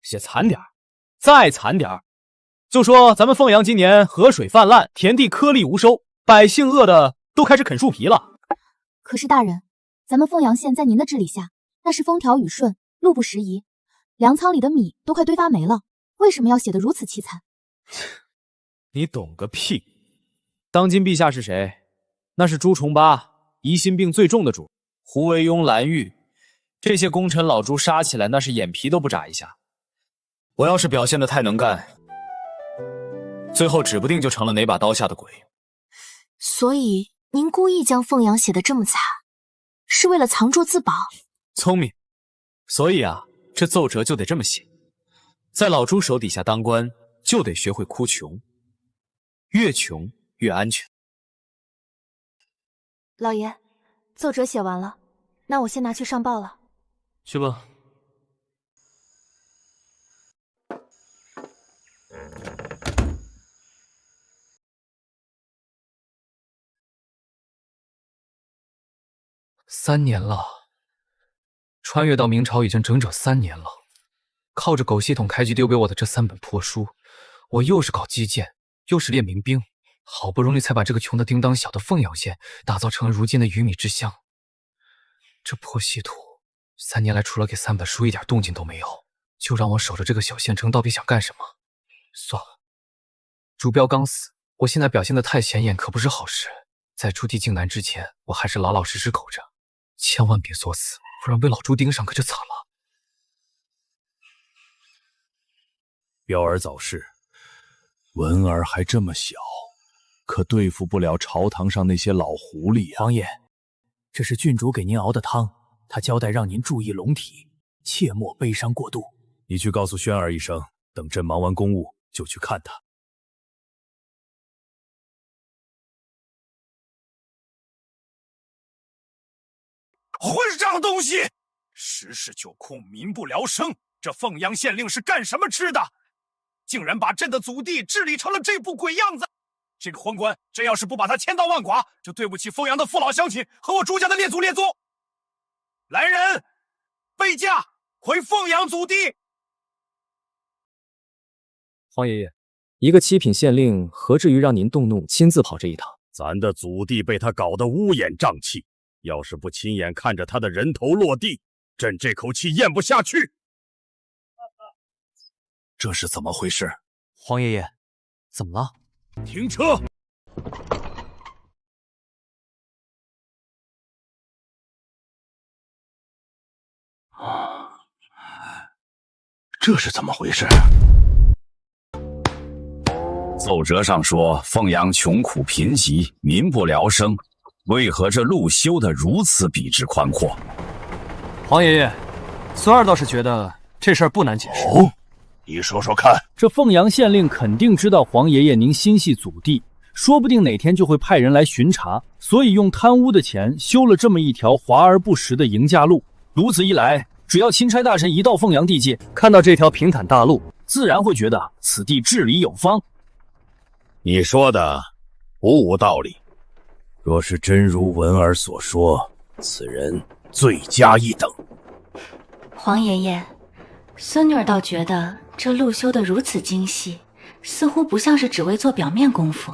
写惨点儿，再惨点儿，就说咱们凤阳今年河水泛滥，田地颗粒无收，百姓饿的都开始啃树皮了。可是大人，咱们凤阳县在您的治理下，那是风调雨顺，路不拾遗，粮仓里的米都快堆发霉了，为什么要写得如此凄惨？你懂个屁！当今陛下是谁？那是朱重八，疑心病最重的主。胡惟庸、蓝玉这些功臣老朱杀起来，那是眼皮都不眨一下。我要是表现得太能干，最后指不定就成了哪把刀下的鬼。所以您故意将凤阳写得这么惨，是为了藏拙自保？聪明。所以啊，这奏折就得这么写。在老朱手底下当官，就得学会哭穷，越穷越安全。老爷，奏折写完了，那我先拿去上报了。去吧。3年了，穿越到明朝已经整整3年了。靠着狗系统开局丢给我的这3本破书，我又是搞基建，又是练民兵，好不容易才把这个穷得叮当响的凤阳县打造成了如今的鱼米之乡。这破稀土，3年来除了给3本书一点动静都没有，就让我守着这个小县城，到底想干什么？算了，主标刚死，我现在表现得太显眼可不是好事。在朱棣靖难之前，我还是老老实实苟着，千万别作死，不然被老朱盯上可就惨了。彪儿早逝，文儿还这么小，可对付不了朝堂上那些老狐狸呀。王爷，这是郡主给您熬的汤，他交代让您注意龙体，切莫悲伤过度。你去告诉轩儿一声，等朕忙完公务就去看他。混账东西！时事就控，民不聊生，这凤阳县令是干什么吃的？竟然把朕的祖弟治理成了这副鬼样子！这个宦官，朕要是不把他千刀万剐，就对不起凤阳的父老乡亲和我朱家的列祖列宗。来人，备驾回凤阳祖地。皇爷爷，一个7品县令，何至于让您动怒，亲自跑这一趟？咱的祖弟被他搞得乌烟瘴气，要是不亲眼看着他的人头落地，朕这口气咽不下去。这是怎么回事？皇爷爷，怎么了？停车！这是怎么回事？奏折上说凤阳穷苦贫瘠，民不聊生，为何这路修得如此笔直宽阔？皇爷爷，孙儿倒是觉得这事儿不难解释。哦，你说说看。这凤阳县令肯定知道皇爷爷您心系祖弟，说不定哪天就会派人来巡查，所以用贪污的钱修了这么一条华而不实的迎驾路。如此一来，只要钦差大臣一到凤阳地界，看到这条平坦大路，自然会觉得此地治理有方。你说的不无道理，若是真如文儿所说，此人罪加一等。皇爷爷，孙女儿倒觉得这路修得如此精细，似乎不像是只为做表面功夫。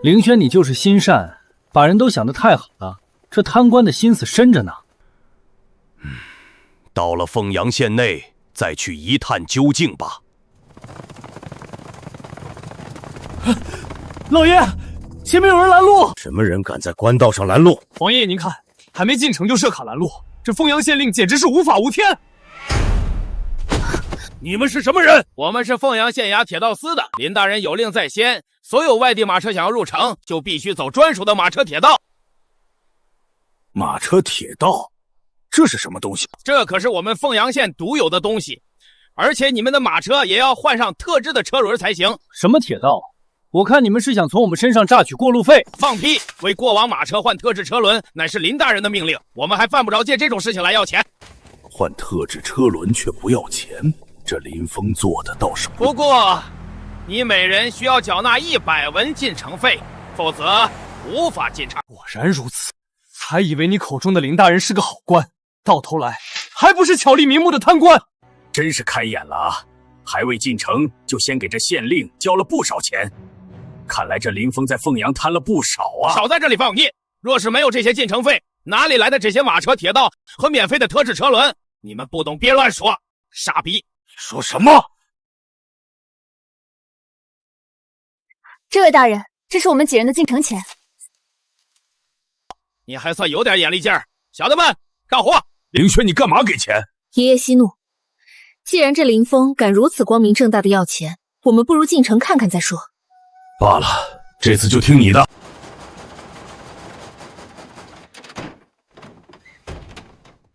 凌轩，你就是心善，把人都想得太好了，这贪官的心思深着呢。到了凤阳县内，再去一探究竟吧。老爷，前面有人拦路！什么人敢在官道上拦路？皇爷爷，您看，还没进城就设卡拦路，这凤阳县令简直是无法无天！你们是什么人？我们是凤阳县衙铁道司的，林大人有令在先，所有外地马车想要入城，就必须走专属的马车铁道。马车铁道？这是什么东西？这可是我们凤阳县独有的东西，而且你们的马车也要换上特制的车轮才行。什么铁道？我看你们是想从我们身上榨取过路费。放屁！为过往马车换特制车轮，乃是林大人的命令，我们还犯不着借这种事情来要钱。换特制车轮却不要钱，这林峰做的倒是不过，你每人需要缴纳100文进城费，否则无法进城。果然如此，还以为你口中的林大人是个好官，到头来还不是巧立名目的贪官。真是开眼了啊！还未进城就先给这县令交了不少钱。看来这林峰在凤阳贪了不少啊！少在这里放屁！若是没有这些进城费，哪里来的这些马车、铁道和免费的特制车轮？你们不懂别乱说！傻逼！说什么？这位大人，这是我们几人的进城钱。你还算有点眼力劲儿，小的们干活！凌轩，你干嘛给钱？爷爷息怒，既然这林峰敢如此光明正大的要钱，我们不如进城看看再说。罢了，这次就听你的。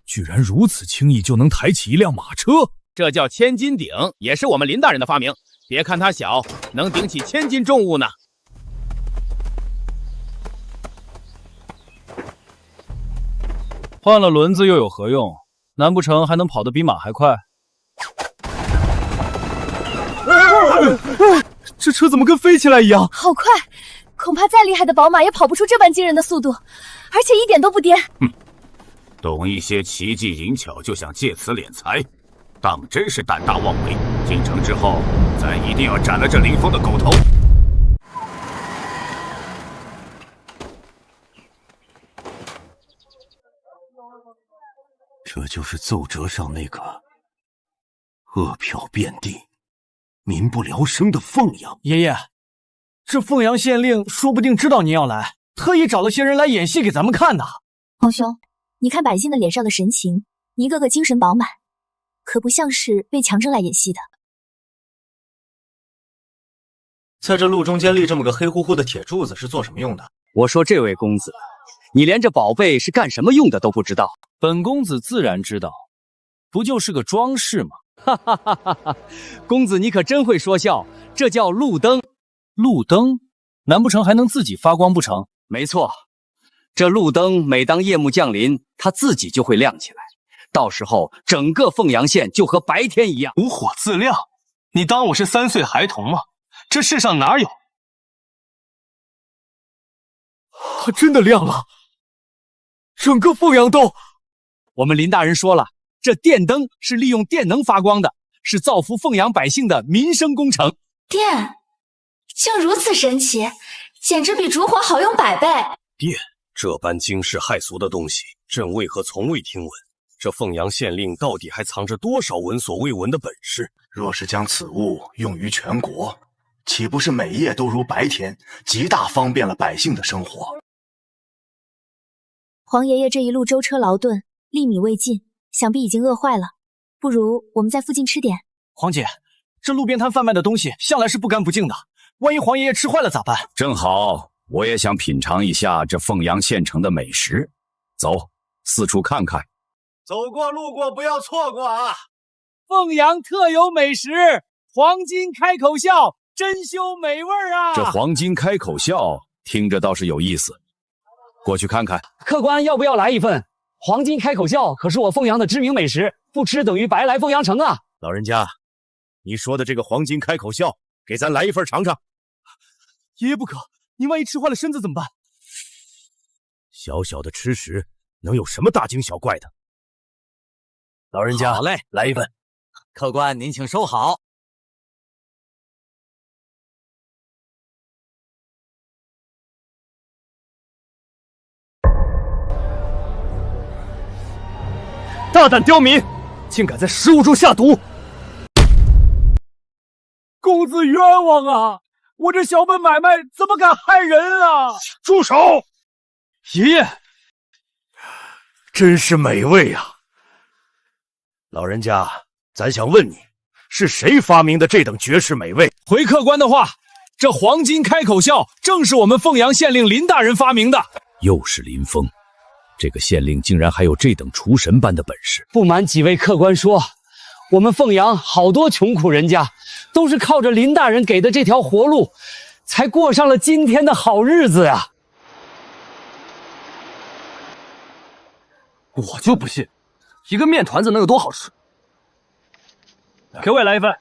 居然如此轻易就能抬起一辆马车，这叫千斤顶，也是我们林大人的发明。别看它小，能顶起1000斤重物呢。换了轮子又有何用？难不成还能跑得比马还快？这车怎么跟飞起来一样？好快，恐怕再厉害的宝马也跑不出这般惊人的速度，而且一点都不颠。懂一些奇技淫巧就想借此敛财，当真是胆大妄为。进城之后，咱一定要斩了这林峰的狗头。这就是奏折上那个恶殍遍地、民不聊生的凤阳。爷爷，这凤阳县令说不定知道您要来，特意找了些人来演戏给咱们看呢。皇兄，你看百姓的脸上的神情，一个个精神饱满，可不像是被强征来演戏的。在这路中间立这么个黑乎乎的铁柱子是做什么用的？我说这位公子，你连这宝贝是干什么用的都不知道。本公子自然知道，不就是个装饰吗？哈哈哈哈哈！公子你可真会说笑，这叫路灯。路灯？难不成还能自己发光不成？没错，这路灯每当夜幕降临，它自己就会亮起来，到时候整个凤阳县就和白天一样。无火自亮？你当我是3岁孩童吗？这世上哪有？它真的亮了，整个凤阳都……我们林大人说了，这电灯是利用电能发光的，是造福凤阳百姓的民生工程。电竟如此神奇，简直比烛火好用100倍。电这般惊世骇俗的东西，朕为何从未听闻？这凤阳县令到底还藏着多少闻所未闻的本事？若是将此物用于全国，岂不是每夜都如白天，极大方便了百姓的生活？皇爷爷这一路舟车劳顿，粒米未进，想必已经饿坏了。不如我们在附近吃点。皇姐，这路边摊贩卖的东西向来是不干不净的，万一皇爷爷吃坏了咋办？正好，我也想品尝一下这凤阳县城的美食。走，四处看看。走过路过不要错过啊！凤阳特有美食，黄金开口笑，珍馐美味啊！这黄金开口笑听着倒是有意思，过去看看。客官要不要来一份？黄金开口笑可是我凤阳的知名美食，不吃等于白来凤阳城啊！老人家，你说的这个黄金开口笑，给咱来一份尝尝。爷爷不可，您万一吃坏了身子怎么办？小小的吃食，能有什么大惊小怪的？老人家，好嘞，来一份。客官您请收好。大胆刁民，竟敢在食物中下毒！公子冤枉啊！我这小本买卖怎么敢害人啊！住手！爷爷，真是美味啊！老人家，咱想问你，是谁发明的这等绝世美味？回客官的话，这黄金开口笑正是我们凤阳县令林大人发明的。又是林峰，这个县令竟然还有这等厨神般的本事。不瞒几位客官说，我们凤阳好多穷苦人家，都是靠着林大人给的这条活路，才过上了今天的好日子呀。我就不信，一个面团子能有多好吃？给我也来一份。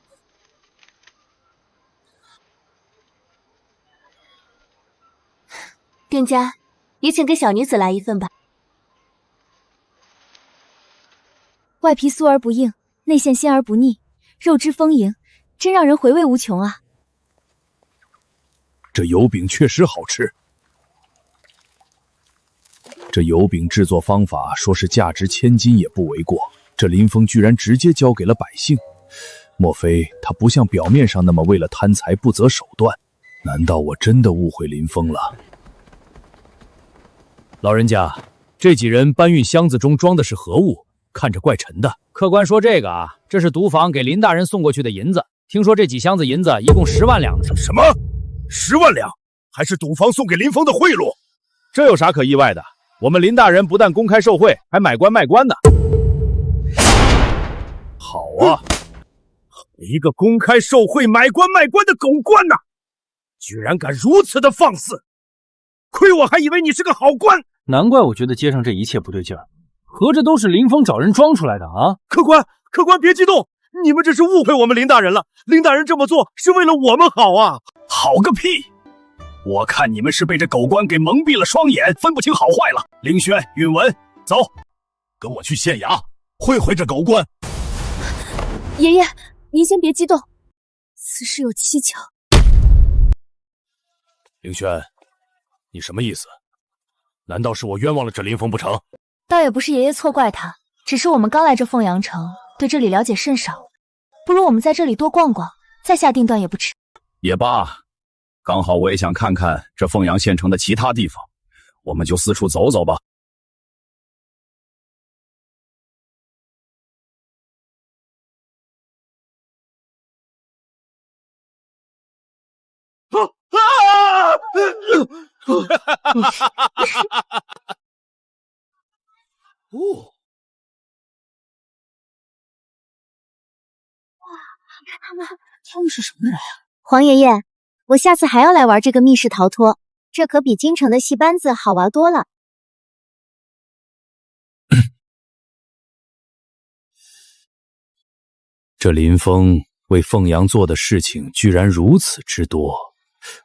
店家，也请给小女子来一份吧。外皮酥而不硬，内馅鲜而不腻，肉汁丰盈，真让人回味无穷啊！这油饼确实好吃。这油饼制作方法说是价值千金也不为过，这林峰居然直接交给了百姓，莫非他不像表面上那么为了贪财不择手段？难道我真的误会林峰了？老人家，这几人搬运箱子中装的是何物？看着怪沉的。客官说这个啊，这是毒房给林大人送过去的银子。听说这几箱子银子一共10万两。什么？10万两？还是赌房送给林峰的贿赂？这有啥可意外的？我们林大人不但公开受贿，还买官卖官呢。好啊，一个公开受贿、买官卖官的狗官呐，居然敢如此的放肆！亏我还以为你是个好官，难怪我觉得街上这一切不对劲儿，合着都是林峰找人装出来的啊！客官别激动，你们这是误会我们林大人了。林大人这么做是为了我们好啊！好个屁！我看你们是被这狗官给蒙蔽了双眼，分不清好坏了。凌轩、允文，走，跟我去县衙会会这狗官。爷爷，您先别激动，此事有蹊跷。凌轩，你什么意思？难道是我冤枉了这林峰不成？倒也不是爷爷错怪他，只是我们刚来这凤阳城，对这里了解甚少，不如我们在这里多逛逛，再下定断也不迟。也罢，刚好我也想看看这凤阳县城的其他地方，我们就四处走走吧。他们是什么人啊？黄爷爷，我下次还要来玩这个密室逃脱，这可比京城的戏班子好玩多了。这林峰为凤阳做的事情居然如此之多，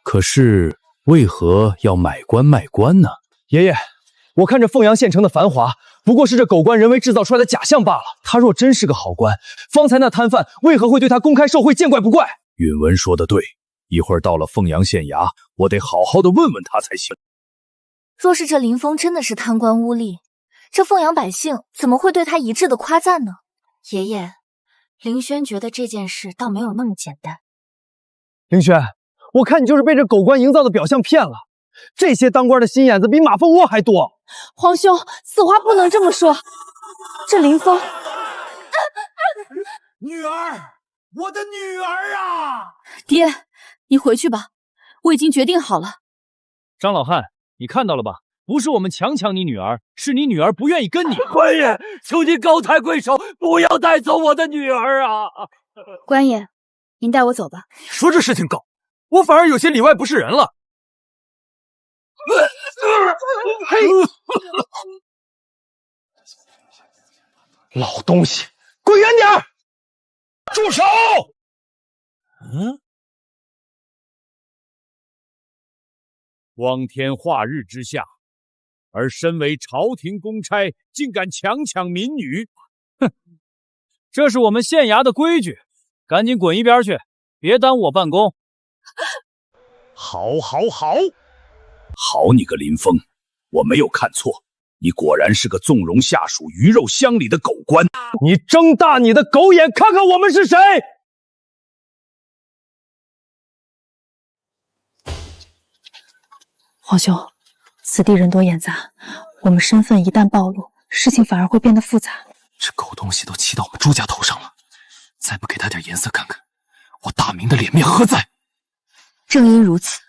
可是为何要买官卖官呢？爷爷，我看这凤阳县城的繁华，不过是这狗官人为制造出来的假象罢了。他若真是个好官，方才那摊贩为何会对他公开受贿，见怪不怪？允文说的对，一会儿到了凤阳县衙，我得好好的问问他才行。若是这林峰真的是贪官污吏，这凤阳百姓怎么会对他一致的夸赞呢？爷爷，凌轩觉得这件事倒没有那么简单。凌轩，我看你就是被这狗官营造的表象骗了。这些当官的心眼子比马蜂窝还多。皇兄，此话不能这么说。这林峰，女儿，我的女儿啊！爹，你回去吧，我已经决定好了。张老汉，你看到了吧？不是我们强抢你女儿，是你女儿不愿意跟你。官爷，求您高抬贵手，不要带走我的女儿啊！官爷，您带我走吧。说这事情搞，我反而有些里外不是人了。老东西，滚远点！住手！光天化日之下，而身为朝廷公差，竟敢强抢民女！哼，这是我们县衙的规矩，赶紧滚一边去，别耽误我办公。好，好你个林峰，我没有看错，你果然是个纵容下属、鱼肉乡里的狗官。你睁大你的狗眼，看看我们是谁！皇兄，此地人多眼杂，我们身份一旦暴露，事情反而会变得复杂。这狗东西都骑到我们朱家头上了，再不给他点颜色看看，我大明的脸面何在？正因如此，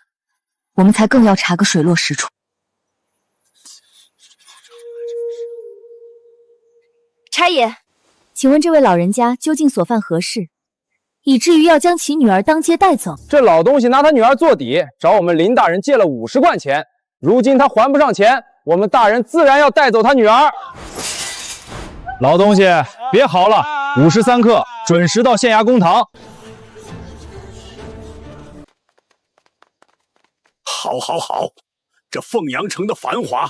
我们才更要查个水落石出。差爷，请问这位老人家究竟所犯何事，以至于要将其女儿当街带走？这老东西拿他女儿做底，找我们林大人借了50贯钱，如今他还不上钱，我们大人自然要带走他女儿。老东西，别嚎了，53刻准时到县衙公堂。好，这凤阳城的繁华，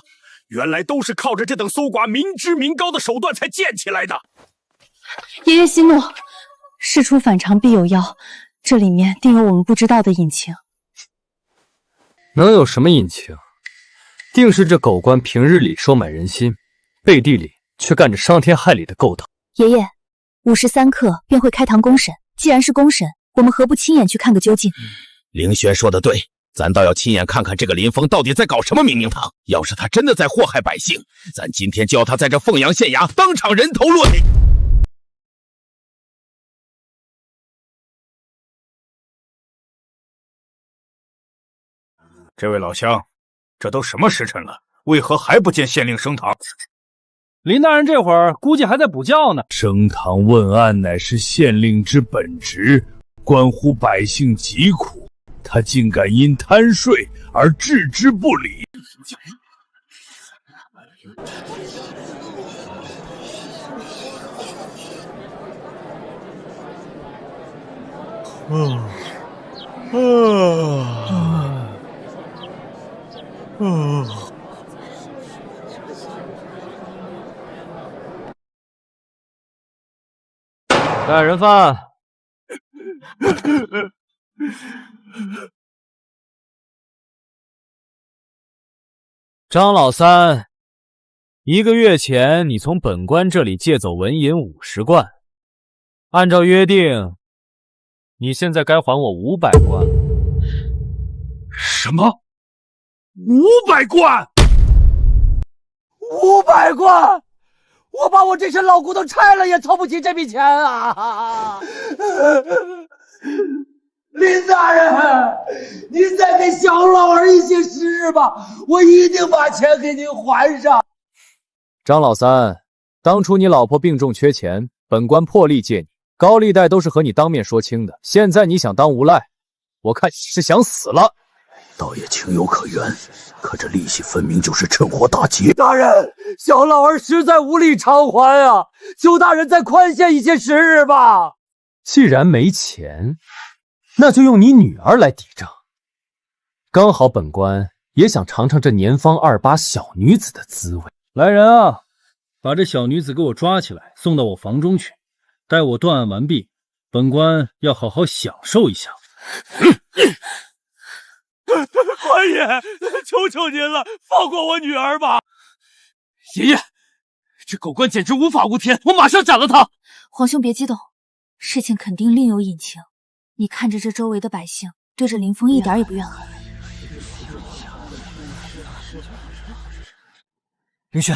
原来都是靠着这等搜刮民脂民膏的手段才建起来的。爷爷息怒，事出反常必有妖，这里面定有我们不知道的隐情。能有什么隐情？定是这狗官平日里收买人心，背地里却干着伤天害理的勾当。爷爷，5时3刻便会开堂公审，既然是公审，我们何不亲眼去看个究竟？凌轩说的对，咱倒要亲眼看看这个林峰到底在搞什么明明堂。要是他真的在祸害百姓，咱今天就要他在这凤阳县衙当场人头落地。这位老乡，这都什么时辰了，为何还不见县令升堂？林大人这会儿估计还在补觉呢。升堂问案乃是县令之本职，关乎百姓疾苦，他竟敢因贪税而置之不理。带人犯。张老三，1个月前你从本官这里借走纹银50贯，按照约定，你现在该还我500贯。什么？500贯？500贯！我把我这身老骨头拆了也凑不齐这笔钱啊！林大人，您再给小老儿一些时日吧，我一定把钱给您还上。张老三，当初你老婆病重缺钱，本官破例借你，高利贷都是和你当面说清的。现在你想当无赖，我看你是想死了。倒也情有可原，可这利息分明就是趁火打劫。大人，小老儿实在无力偿还啊，求大人再宽限一些时日吧。既然没钱，那就用你女儿来抵账。刚好本官也想尝尝这年方28小女子的滋味。来人啊，把这小女子给我抓起来，送到我房中去。待我断案完毕，本官要好好享受一下。官爷，求求您了，放过我女儿吧！爷爷，这狗官简直无法无天，我马上斩了他！皇兄别激动，事情肯定另有隐情。你看着这周围的百姓，对这林峰一点也不怨恨。凌轩，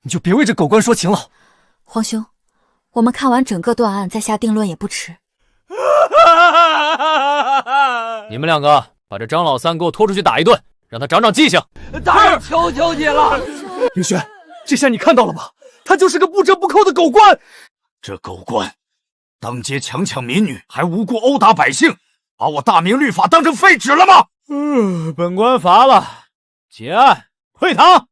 你就别为这狗官说情了。皇兄，我们看完整个断案再下定论也不迟。你们2个把这张老三给我拖出去打一顿，让他长长记性。大人，求求你了！凌轩，这下你看到了吧？他就是个不折不扣的狗官。这狗官当街强抢民女，还无故殴打百姓，把我大明律法当成废纸了吗？本官罚了，结案，退堂。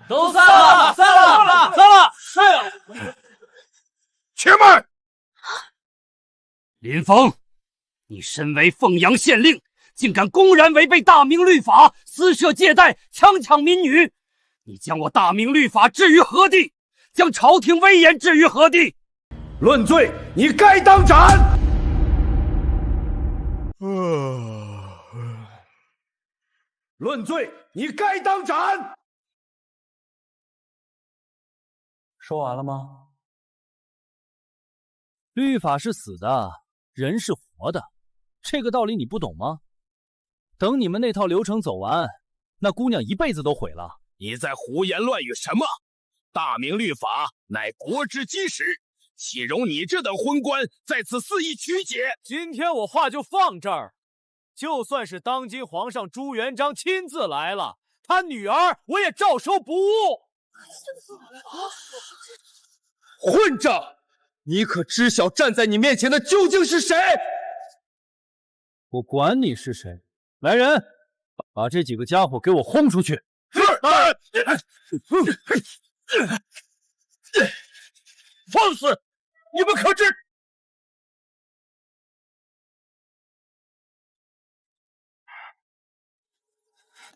都散了，散了，散了！是。且慢！林峰，你身为凤阳县令，竟敢公然违背大明律法，私设借贷，强抢民女！你将我大明律法置于何地？将朝廷威严置于何地？论罪，你该当斩！论罪，你该当斩！说完了吗？律法是死的，人是活的，这个道理你不懂吗？等你们那套流程走完，那姑娘一辈子都毁了。你在胡言乱语什么？大明律法乃国之基石，岂容你这等昏官在此肆意曲解？今天我话就放这儿，就算是当今皇上朱元璋亲自来了，他女儿我也照收不误。混账！你可知晓站在你面前的究竟是谁？我管你是谁！来人，把这几个家伙给我轰出去！是，大人。放肆！你们可知？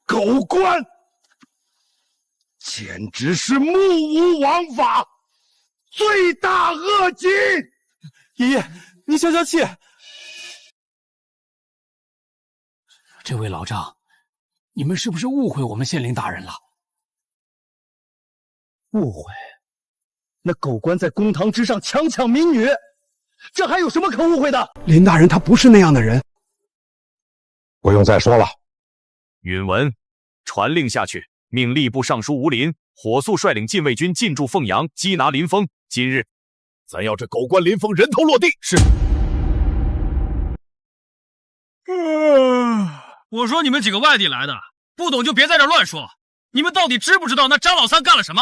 狗官，简直是目无王法，罪大恶极！爷爷，你消消气。这位老丈，你们是不是误会我们县令大人了？误会？那狗官在公堂之上强抢民女，这还有什么可误会的？林大人他不是那样的人。不用再说了。允文，传令下去，命吏部尚书吴林火速率领禁卫军进驻凤阳，缉拿林峰。今日，咱要这狗官林峰人头落地。是。我说你们几个外地来的，不懂就别在这乱说。你们到底知不知道那张老三干了什么？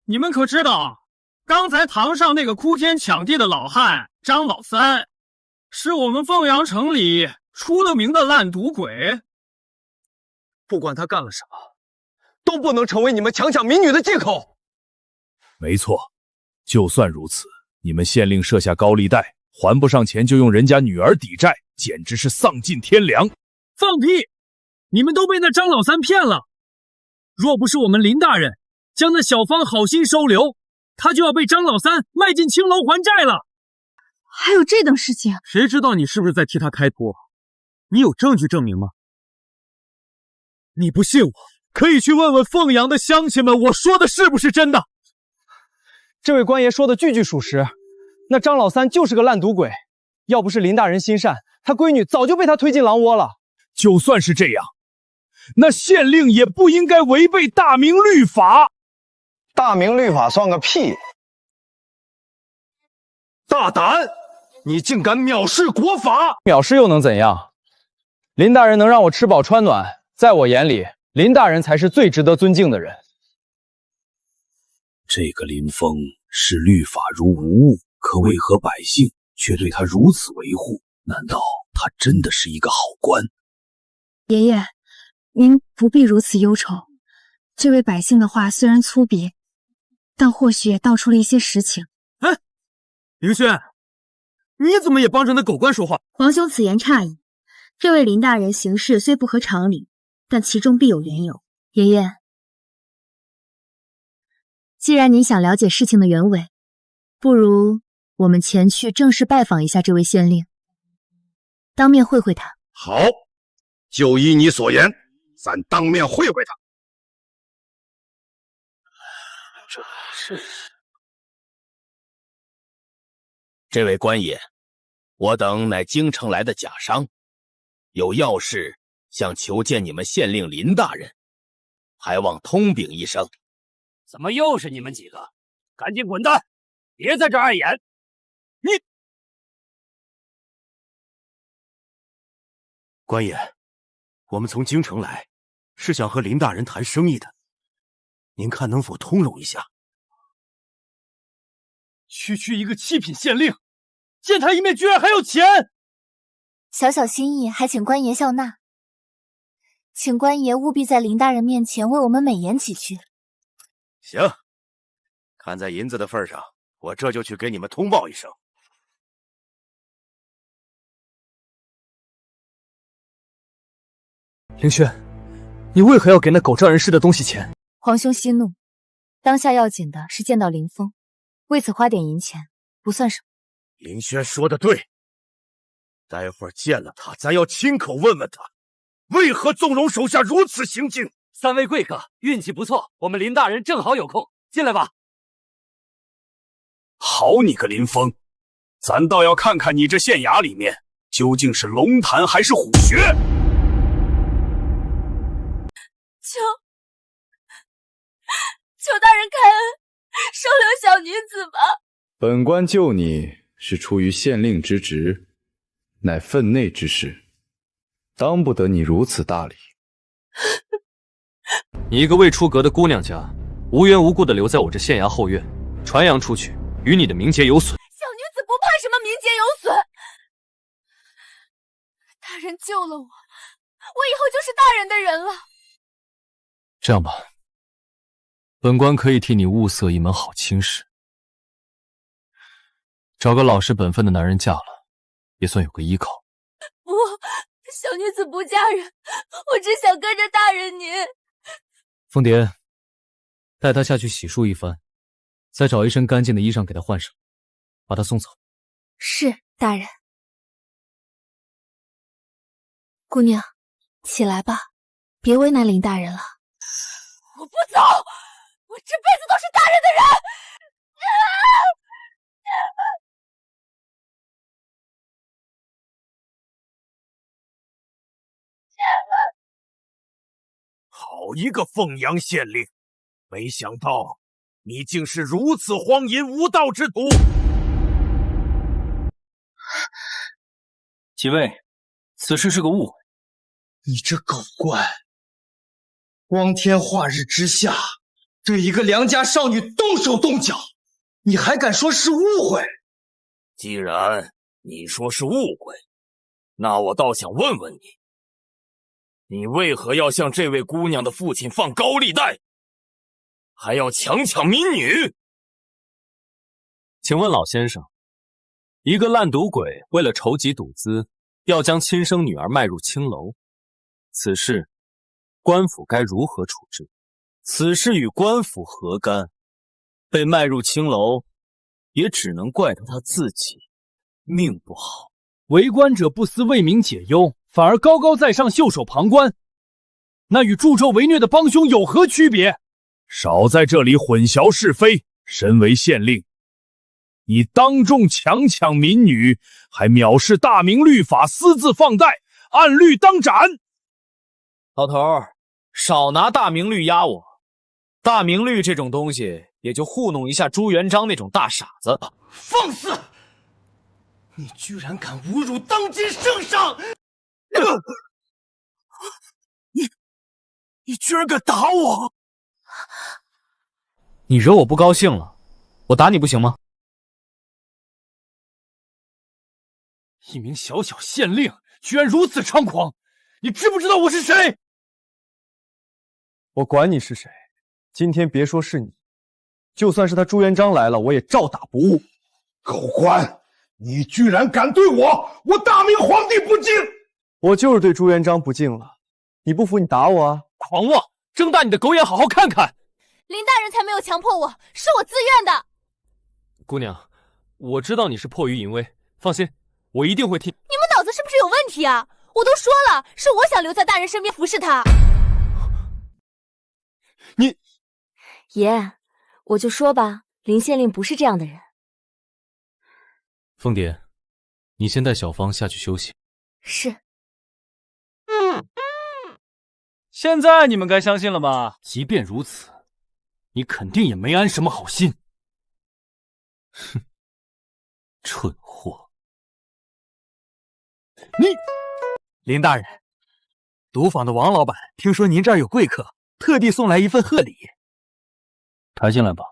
你们可知道，刚才堂上那个哭天抢地的老汉张老三，是我们凤阳城里出了名的烂赌鬼。不管他干了什么，都不能成为你们强抢民女的借口。没错，就算如此，你们县令设下高利贷，还不上钱就用人家女儿抵债，简直是丧尽天良。放屁！你们都被那张老三骗了。若不是我们林大人将那小芳好心收留，他就要被张老三卖进青楼还债了。还有这等事情？谁知道你是不是在替他开脱？你有证据证明吗？你不信我，可以去问问凤阳的乡亲们，我说的是不是真的？这位官爷说的句句属实，那张老三就是个烂赌鬼，要不是林大人心善，他闺女早就被他推进狼窝了。就算是这样，那县令也不应该违背大明律法。大明律法算个屁！大胆！你竟敢藐视国法！藐视又能怎样？林大人能让我吃饱穿暖，在我眼里，林大人才是最值得尊敬的人。这个林峰视律法如无物，可为何百姓却对他如此维护？难道他真的是一个好官？爷爷，您不必如此忧愁。这位百姓的话虽然粗鄙，但或许也道出了一些实情。哎，凌轩，你怎么也帮着那狗官说话？皇兄此言差矣。这位林大人行事虽不合常理，但其中必有缘由。爷爷，既然您想了解事情的原委，不如我们前去正式拜访一下这位县令，当面会会他。好，就依你所言，咱当面会会他。这位官爷，我等乃京城来的假商，有要事想求见你们县令林大人，还望通禀一声。怎么又是你们几个？赶紧滚蛋！别在这碍眼！你，官爷，我们从京城来，是想和林大人谈生意的，您看能否通融一下？区一个七品县令，见他一面居然还要钱！小小心意，还请官爷笑纳。请官爷务必在林大人面前为我们美言几句。行，看在银子的份上，我这就去给你们通报一声。凌轩，你为何要给那狗仗人势的东西钱？皇兄息怒，当下要紧的是见到林峰，为此花点银钱不算什么。凌轩说的对，待会儿见了他，咱要亲口问问他，为何纵容手下如此行径。三位贵客，运气不错，我们林大人正好有空，进来吧。好你个林峰，咱倒要看看你这县衙里面究竟是龙潭还是虎穴。求大人开恩，收留小女子吧。本官救你是出于县令之职，乃分内之事，当不得你如此大礼。你一个未出阁的姑娘家，无缘无故的留在我这县衙后院，传扬出去，与你的名节有损。小女子不怕什么名节有损，大人救了我，我以后就是大人的人了。这样吧，本官可以替你物色一门好亲事，找个老实本分的男人嫁了，也算有个依靠。不，小女子不嫁人，我只想跟着大人您。凤蝶，带她下去洗漱一番，再找一身干净的衣裳给他换上，把他送走。是，大人。姑娘，起来吧，别为难林大人了。我不走，我这辈子都是大人的人。好一个凤阳县令，没想到你竟是如此荒淫无道之徒！几位，此事是个误会。你这狗官，光天化日之下对一个良家少女动手动脚，你还敢说是误会？既然你说是误会，那我倒想问问你，你为何要向这位姑娘的父亲放高利贷，还要强抢民女？请问老先生，一个烂赌鬼为了筹集赌资，要将亲生女儿卖入青楼，此事官府该如何处置？此事与官府何干？被卖入青楼，也只能怪到他自己命不好。为官者不思为民解忧，反而高高在上袖手旁观，那与助纣为虐的帮凶有何区别？少在这里混淆是非！身为县令，你当众强抢民女，还藐视大明律法，私自放贷，按律当斩！老头儿，少拿大明律压我。大明律这种东西，也就糊弄一下朱元璋那种大傻子。放肆！你居然敢侮辱当今圣上！你居然敢打我！你惹我不高兴了，我打你不行吗？一名小小县令居然如此猖狂，你知不知道我是谁？我管你是谁，今天别说是你，就算是他朱元璋来了，我也照打不误。狗官，你居然敢对我大明皇帝不敬！我就是对朱元璋不敬了，你不服你打我啊！狂妄，睁大你的狗眼好好看看！林大人才没有强迫我，是我自愿的。姑娘，我知道你是迫于淫威，放心，我一定会替。你们脑子是不是有问题啊？我都说了，是我想留在大人身边服侍他。你，爷，我就说吧，林县令不是这样的人。凤蝶，你先带小芳下去休息。是。现在你们该相信了吧？即便如此，你肯定也没安什么好心。哼，蠢货！林大人，赌坊的王老板听说您这儿有贵客，特地送来一份贺礼。抬进来吧。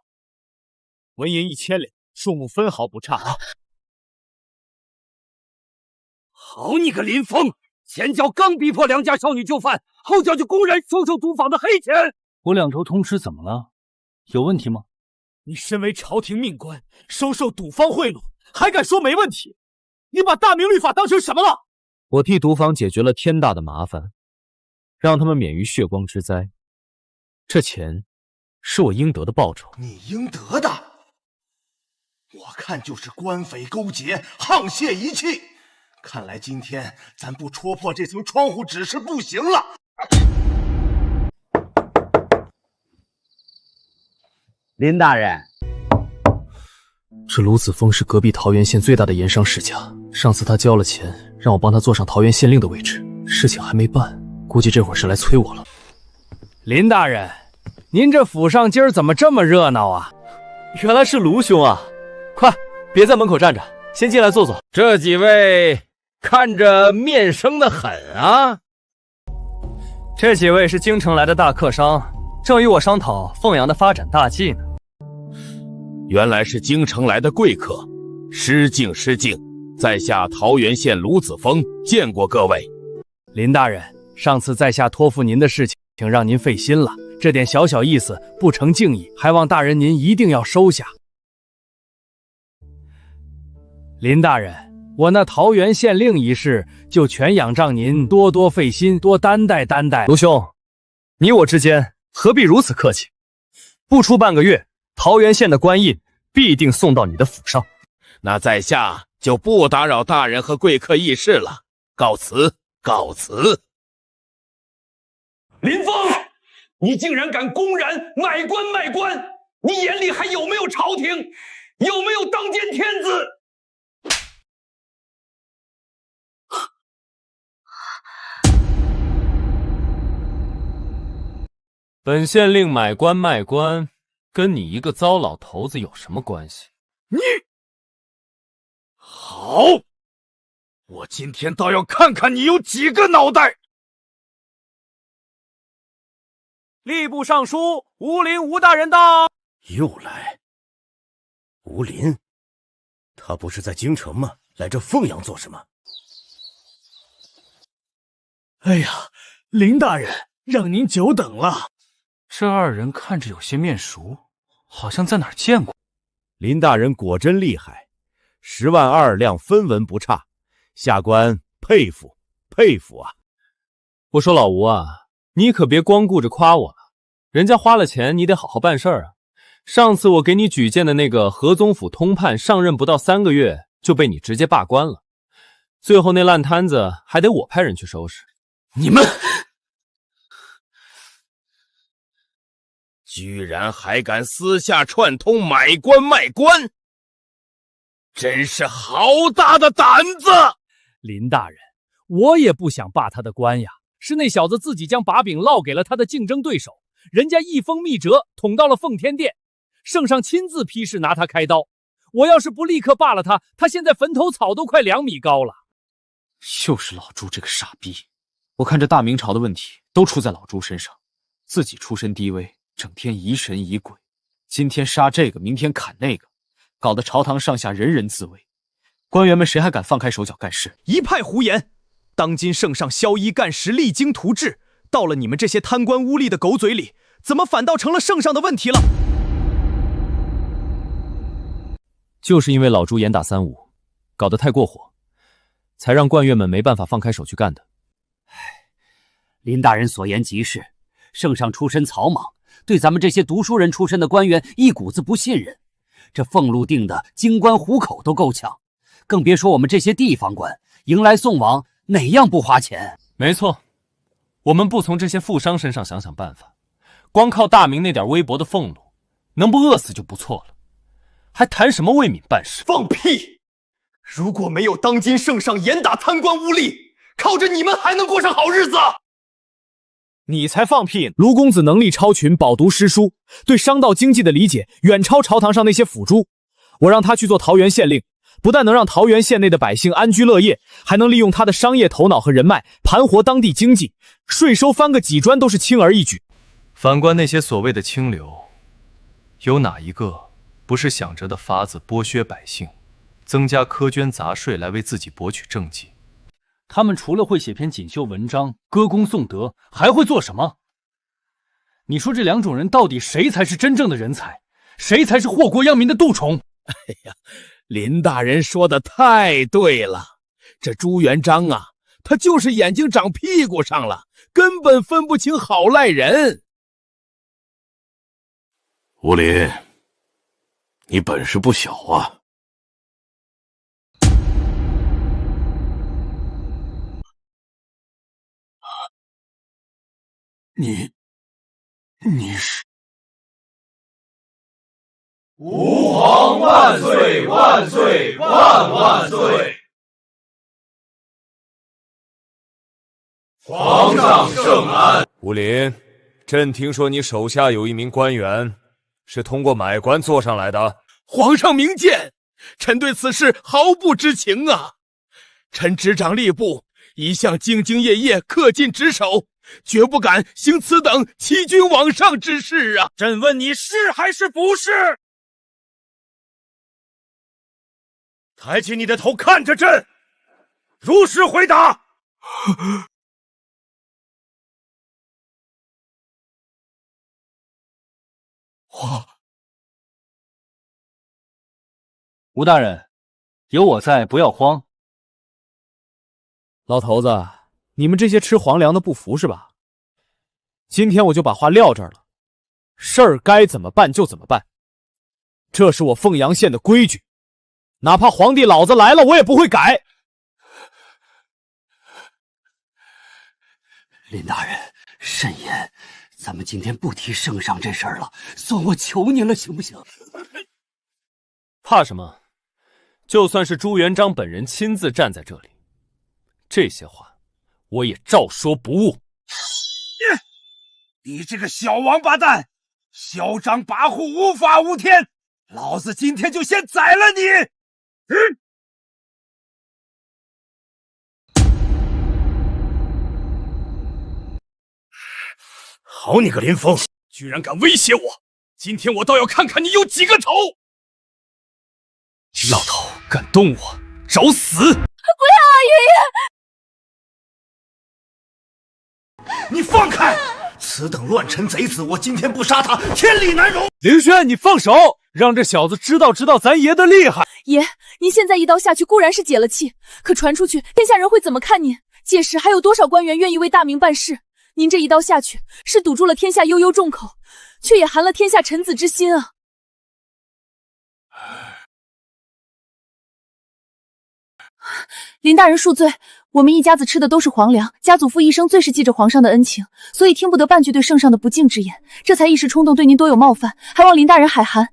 纹银1000两，数目分毫不差啊！好你个林峰！前脚刚逼迫良家少女就范，后脚就公然收受赌坊的黑钱。我两头通吃怎么了？有问题吗？你身为朝廷命官，收受赌方贿赂，还敢说没问题？你把大明律法当成什么了？我替赌坊解决了天大的麻烦，让他们免于血光之灾。这钱是我应得的报酬。你应得的？我看就是官匪勾结，沆瀣一气。看来今天咱不戳破这层窗户纸是不行了。林大人，这卢子峰是隔壁桃源县最大的盐商世家，上次他交了钱，让我帮他坐上桃源县令的位置，事情还没办，估计这会儿是来催我了。林大人，您这府上今儿怎么这么热闹啊？原来是卢兄啊！快，别在门口站着，先进来坐坐。这几位看着面生的很啊。这几位是京城来的大客商，正与我商讨凤阳的发展大计呢。原来是京城来的贵客，失敬失敬，在下桃源县卢子峰，见过各位。林大人，上次在下托付您的事情让您费心了，这点小小意思不成敬意，还望大人您一定要收下。林大人，我那桃源县令一事就全仰仗您多多费心，多担待担待。卢兄，你我之间何必如此客气？不出半个月，桃源县的官印必定送到你的府上。那在下就不打扰大人和贵客议事了，告辞，告辞。林峰，你竟然敢公然买官卖官！你眼里还有没有朝廷？有没有当今天子？本县令买官卖官，跟你一个糟老头子有什么关系？你好，我今天倒要看看你有几个脑袋！吏部尚书吴林吴大人到。又来，吴林，他不是在京城吗？来这凤阳做什么？哎呀，林大人，让您久等了。这二人看着有些面熟，好像在哪儿见过。林大人果真厉害，10万2两分文不差，下官佩服佩服啊！我说老吴啊，你可别光顾着夸我了，人家花了钱，你得好好办事儿啊。上次我给你举荐的那个河宗府通判，上任不到3个月就被你直接罢官了，最后那烂摊子还得我派人去收拾。你们居然还敢私下串通买官卖官，真是好大的胆子！林大人，我也不想罢他的官呀，是那小子自己将把柄落给了他的竞争对手，人家一封密折捅到了奉天殿，圣上亲自批示拿他开刀。我要是不立刻罢了他，他现在坟头草都快2米高了。又是老朱这个傻逼！我看这大明朝的问题都出在老朱身上，自己出身低微，整天疑神疑鬼，今天杀这个，明天砍那个，搞得朝堂上下人人自危，官员们谁还敢放开手脚干事？一派胡言！当今圣上萧一干时励精图治，到了你们这些贪官污吏的狗嘴里，怎么反倒成了圣上的问题了？就是因为老朱严打3五，搞得太过火，才让官员们没办法放开手去干的。林大人所言极是，圣上出身草莽，对咱们这些读书人出身的官员一股子不信任。这俸禄定的京官糊口都够呛，更别说我们这些地方官，迎来送往哪样不花钱？没错，我们不从这些富商身上想想办法，光靠大明那点微薄的俸禄，能不饿死就不错了，还谈什么为民办事？放屁！如果没有当今圣上严打贪官污吏，靠着你们还能过上好日子？你才放屁！卢公子能力超群，饱读诗书，对商道经济的理解远超朝堂上那些腐猪。我让他去做桃源县令，不但能让桃源县内的百姓安居乐业，还能利用他的商业头脑和人脉盘活当地经济，税收翻个几砖都是轻而易举。反观那些所谓的清流，有哪一个不是想着的法子剥削百姓，增加苛捐杂税来为自己博取政绩？他们除了会写篇锦绣文章歌功颂德，还会做什么？你说这2种人到底谁才是真正的人才，谁才是祸国殃民的蠹虫？哎呀，林大人说的太对了，这朱元璋啊，他就是眼睛长屁股上了，根本分不清好赖人。吴林，你本事不小啊！你是？吾皇万岁万岁万万岁！皇上圣安。吴林，朕听说你手下有一名官员是通过买官做上来的。皇上明鉴，臣对此事毫不知情啊！臣执掌吏部，一向兢兢业业，恪尽职守，绝不敢行此等欺君罔上之事啊！朕问你是还是不是？抬起你的头看着朕，如实回答。吴大人，有我在，不要慌。老头子，你们这些吃皇粮的不服是吧？今天我就把话撂这儿了，事儿该怎么办就怎么办，这是我凤阳县的规矩，哪怕皇帝老子来了，我也不会改。林大人，慎言，咱们今天不提圣上这事儿了，算我求您了，行不行？怕什么？就算是朱元璋本人亲自站在这里，这些话我也照说不误。你这个小王八蛋，嚣张跋扈，无法无天！老子今天就先宰了你！好你个林峰，居然敢威胁我！今天我倒要看看你有几个头！老头敢动我，找死！不要啊，爷爷！你放开！此等乱臣贼子，我今天不杀他，天理难容！凌轩，你放手，让这小子知道咱爷的厉害。爷，您现在一刀下去固然是解了气，可传出去，天下人会怎么看您？届时还有多少官员愿意为大明办事？您这一刀下去，是堵住了天下悠悠众口，却也寒了天下臣子之心啊！林大人恕罪，我们一家子吃的都是皇粮，家祖父一生最是记着皇上的恩情，所以听不得半句对圣上的不敬之言，这才一时冲动对您多有冒犯，还望林大人海涵。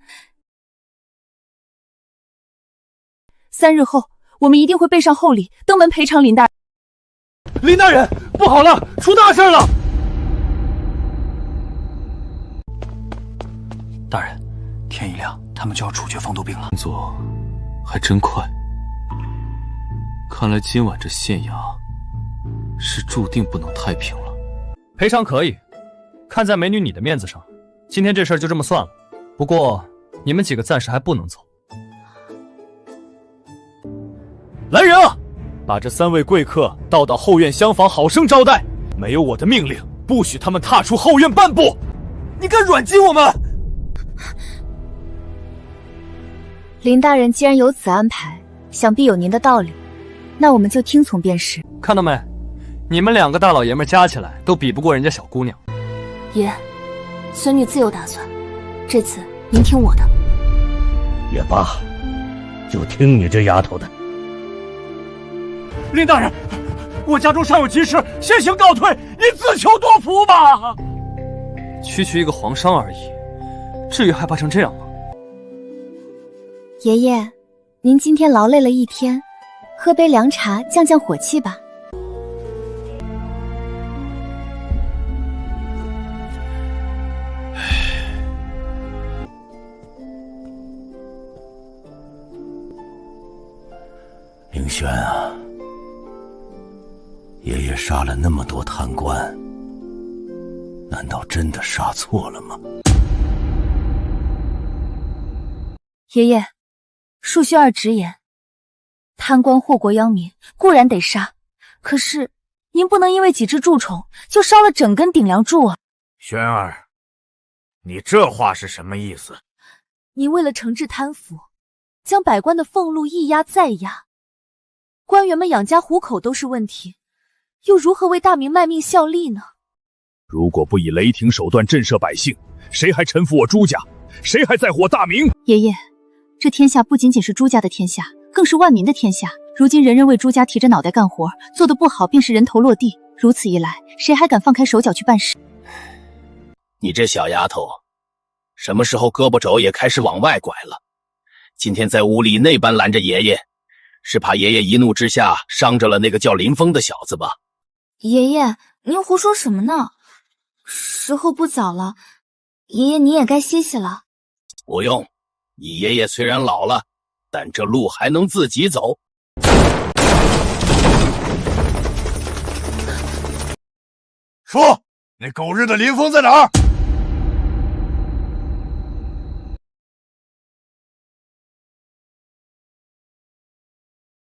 3日后，我们一定会备上厚礼，登门赔偿林大人。林大人，不好了，出大事了！大人，天一亮，他们就要处决方度兵了。动作还真快，看来今晚这县衙是注定不能太平了。赔偿可以，看在美女你的面子上，今天这事儿就这么算了。不过你们几个暂时还不能走。来人啊！把这3位贵客带到后院厢房，好生招待。没有我的命令，不许他们踏出后院半步。你敢软禁我们？林大人既然有此安排，想必有您的道理，那我们就听从便是。看到没，你们2个大老爷们加起来都比不过人家小姑娘。爷，孙女自有打算，这次您听我的。也罢，就听你这丫头的。林大人，我家中尚有急事，先行告退，您自求多福吧。区区一个皇商而已，至于害怕成这样吗？爷爷，您今天劳累了一天，喝杯凉茶降降火气吧。凌轩啊，爷爷杀了那么多贪官，难道真的杀错了吗？爷爷，恕萱儿直言，贪官祸国殃民固然得杀，可是您不能因为几只蛀虫就烧了整根顶梁柱啊！萱儿，你这话是什么意思？您为了惩治贪腐，将百官的俸禄一压再压，官员们养家糊口都是问题，又如何为大明卖命效力呢？如果不以雷霆手段震慑百姓，谁还臣服我朱家？谁还在乎我大明？爷爷，这天下不仅仅是朱家的天下，更是万民的天下。如今人人为朱家提着脑袋干活，做得不好便是人头落地。如此一来，谁还敢放开手脚去办事？你这小丫头，什么时候胳膊肘也开始往外拐了？今天在屋里那般拦着爷爷，是怕爷爷一怒之下伤着了那个叫林峰的小子吧？爷爷，您胡说什么呢？时候不早了，爷爷你也该歇息了。不用，你爷爷虽然老了，但这路还能自己走。说，那狗日的林峰在哪儿？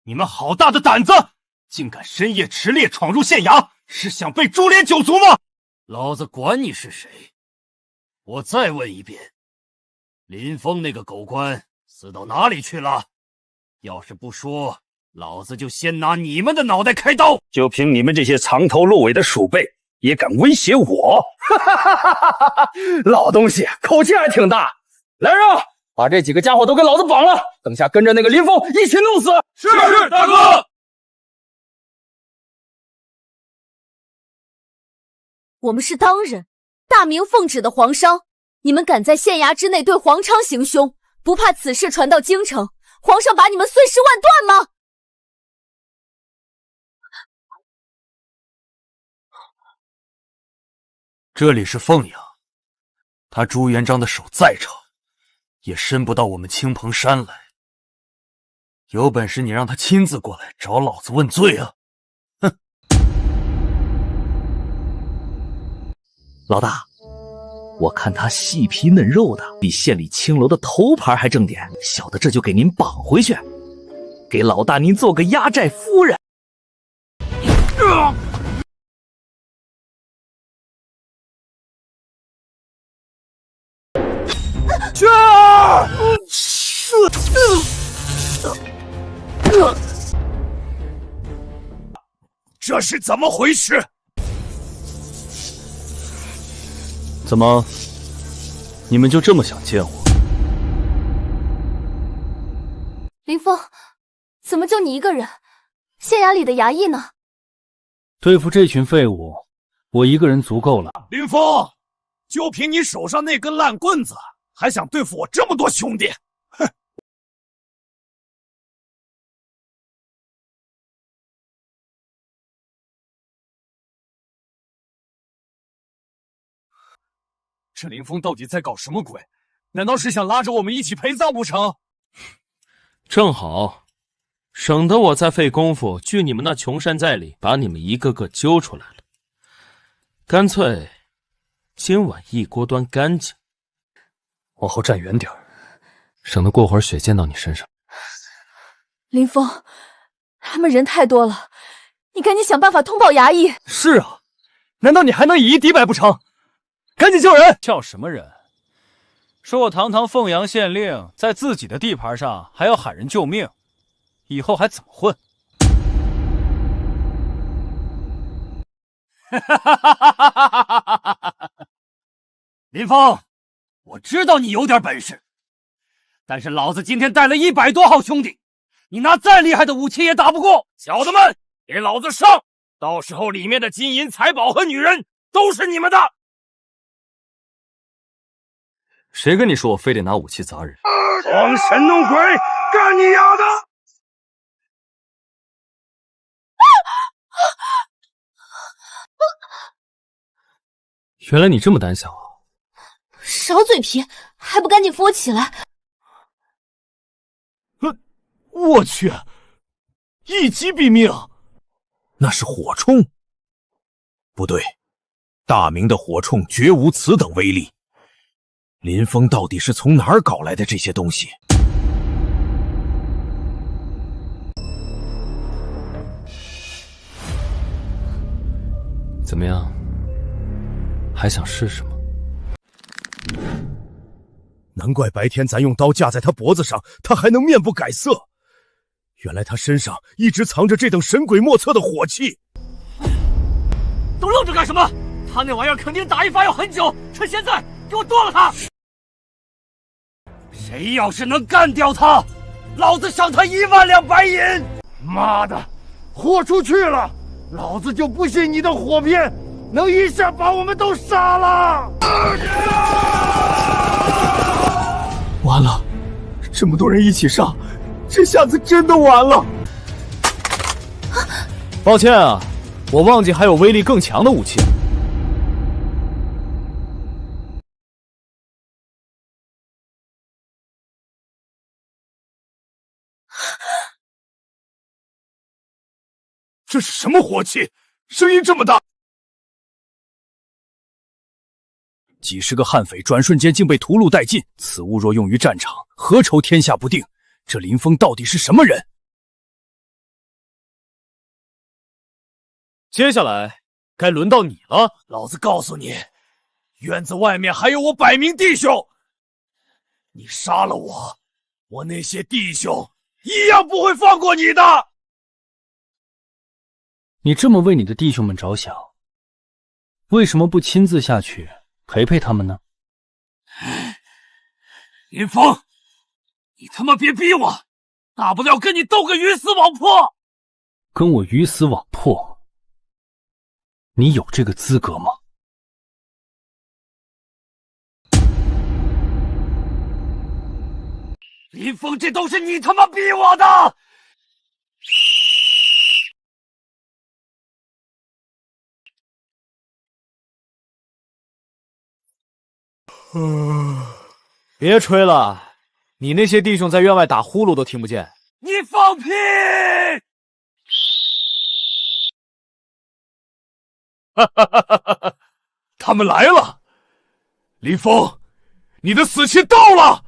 你们好大的胆子，竟敢深夜持猎闯入县衙，是想被株连九族吗？老子管你是谁！我再问一遍，林峰那个狗官死到哪里去了？要是不说，老子就先拿你们的脑袋开刀！就凭你们这些藏头露尾的鼠辈，也敢威胁我？老东西口气还挺大。来人啊，把这几个家伙都给老子绑了，等下跟着那个林峰一起弄死。是大哥。我们是当人，大明奉旨的皇商，你们敢在县衙之内对皇昌行凶，不怕此事传到京城，皇上把你们碎尸万段吗？这里是凤阳，他朱元璋的手再长，也伸不到我们青蓬山来。有本事你让他亲自过来找老子问罪啊！哼！老大，我看他细皮嫩肉的，比县里青楼的头牌还正点。小的这就给您绑回去，给老大您做个压寨夫人。去啊！这是怎么回事？怎么，你们就这么想见我？林峰，怎么就你一个人？县衙里的衙役呢？对付这群废物，我一个人足够了。林峰，就凭你手上那根烂棍子，还想对付我这么多兄弟？哼！这林峰到底在搞什么鬼？难道是想拉着我们一起陪葬不成？正好，省得我再费功夫锯你们那穷山寨里，把你们一个个揪出来了。干脆，今晚一锅端干净。往后站远点，省得过会儿血溅到你身上。林峰，他们人太多了，你赶紧想办法通报衙役。是啊，难道你还能以一敌百不成？赶紧救人！叫什么人？说我堂堂凤阳县令，在自己的地盘上还要喊人救命，以后还怎么混？林峰，我知道你有点本事，但是老子今天带了100多号兄弟，你拿再厉害的武器也打不过。小子们，给老子上！到时候里面的金银财宝和女人都是你们的。谁跟你说我非得拿武器砸人？装神弄鬼，干你丫的！原来你这么胆小啊！少嘴皮，还不赶紧扶我起来！我去，一击毙命！那是火铳？不对，大明的火铳绝无此等威力。林峰到底是从哪儿搞来的这些东西？怎么样？还想试试吗？难怪白天咱用刀架在他脖子上，他还能面不改色。原来他身上一直藏着这等神鬼莫测的火气。都愣着干什么？他那玩意儿肯定打一发要很久，趁现在给我剁了他！谁要是能干掉他，老子赏他1万两白银！妈的，豁出去了！老子就不信你的火鞭能一下把我们都杀了！完了，这么多人一起上，这下子真的完了。抱歉啊，我忘记还有威力更强的武器。这是什么火器？声音这么大！几十个悍匪转瞬间竟被屠戮殆尽，此物若用于战场，何愁天下不定？这林峰到底是什么人？接下来该轮到你了。老子告诉你，院子外面还有我100名弟兄，你杀了我，我那些弟兄一样不会放过你的。你这么为你的弟兄们着想，为什么不亲自下去陪陪他们呢？林峰，你他妈别逼我，大不了跟你斗个鱼死网破。跟我鱼死网破，你有这个资格吗？林峰，这都是你他妈逼我的！别吹了，你那些弟兄在院外打呼噜都听不见。你放屁！他们来了，林峰，你的死期到了！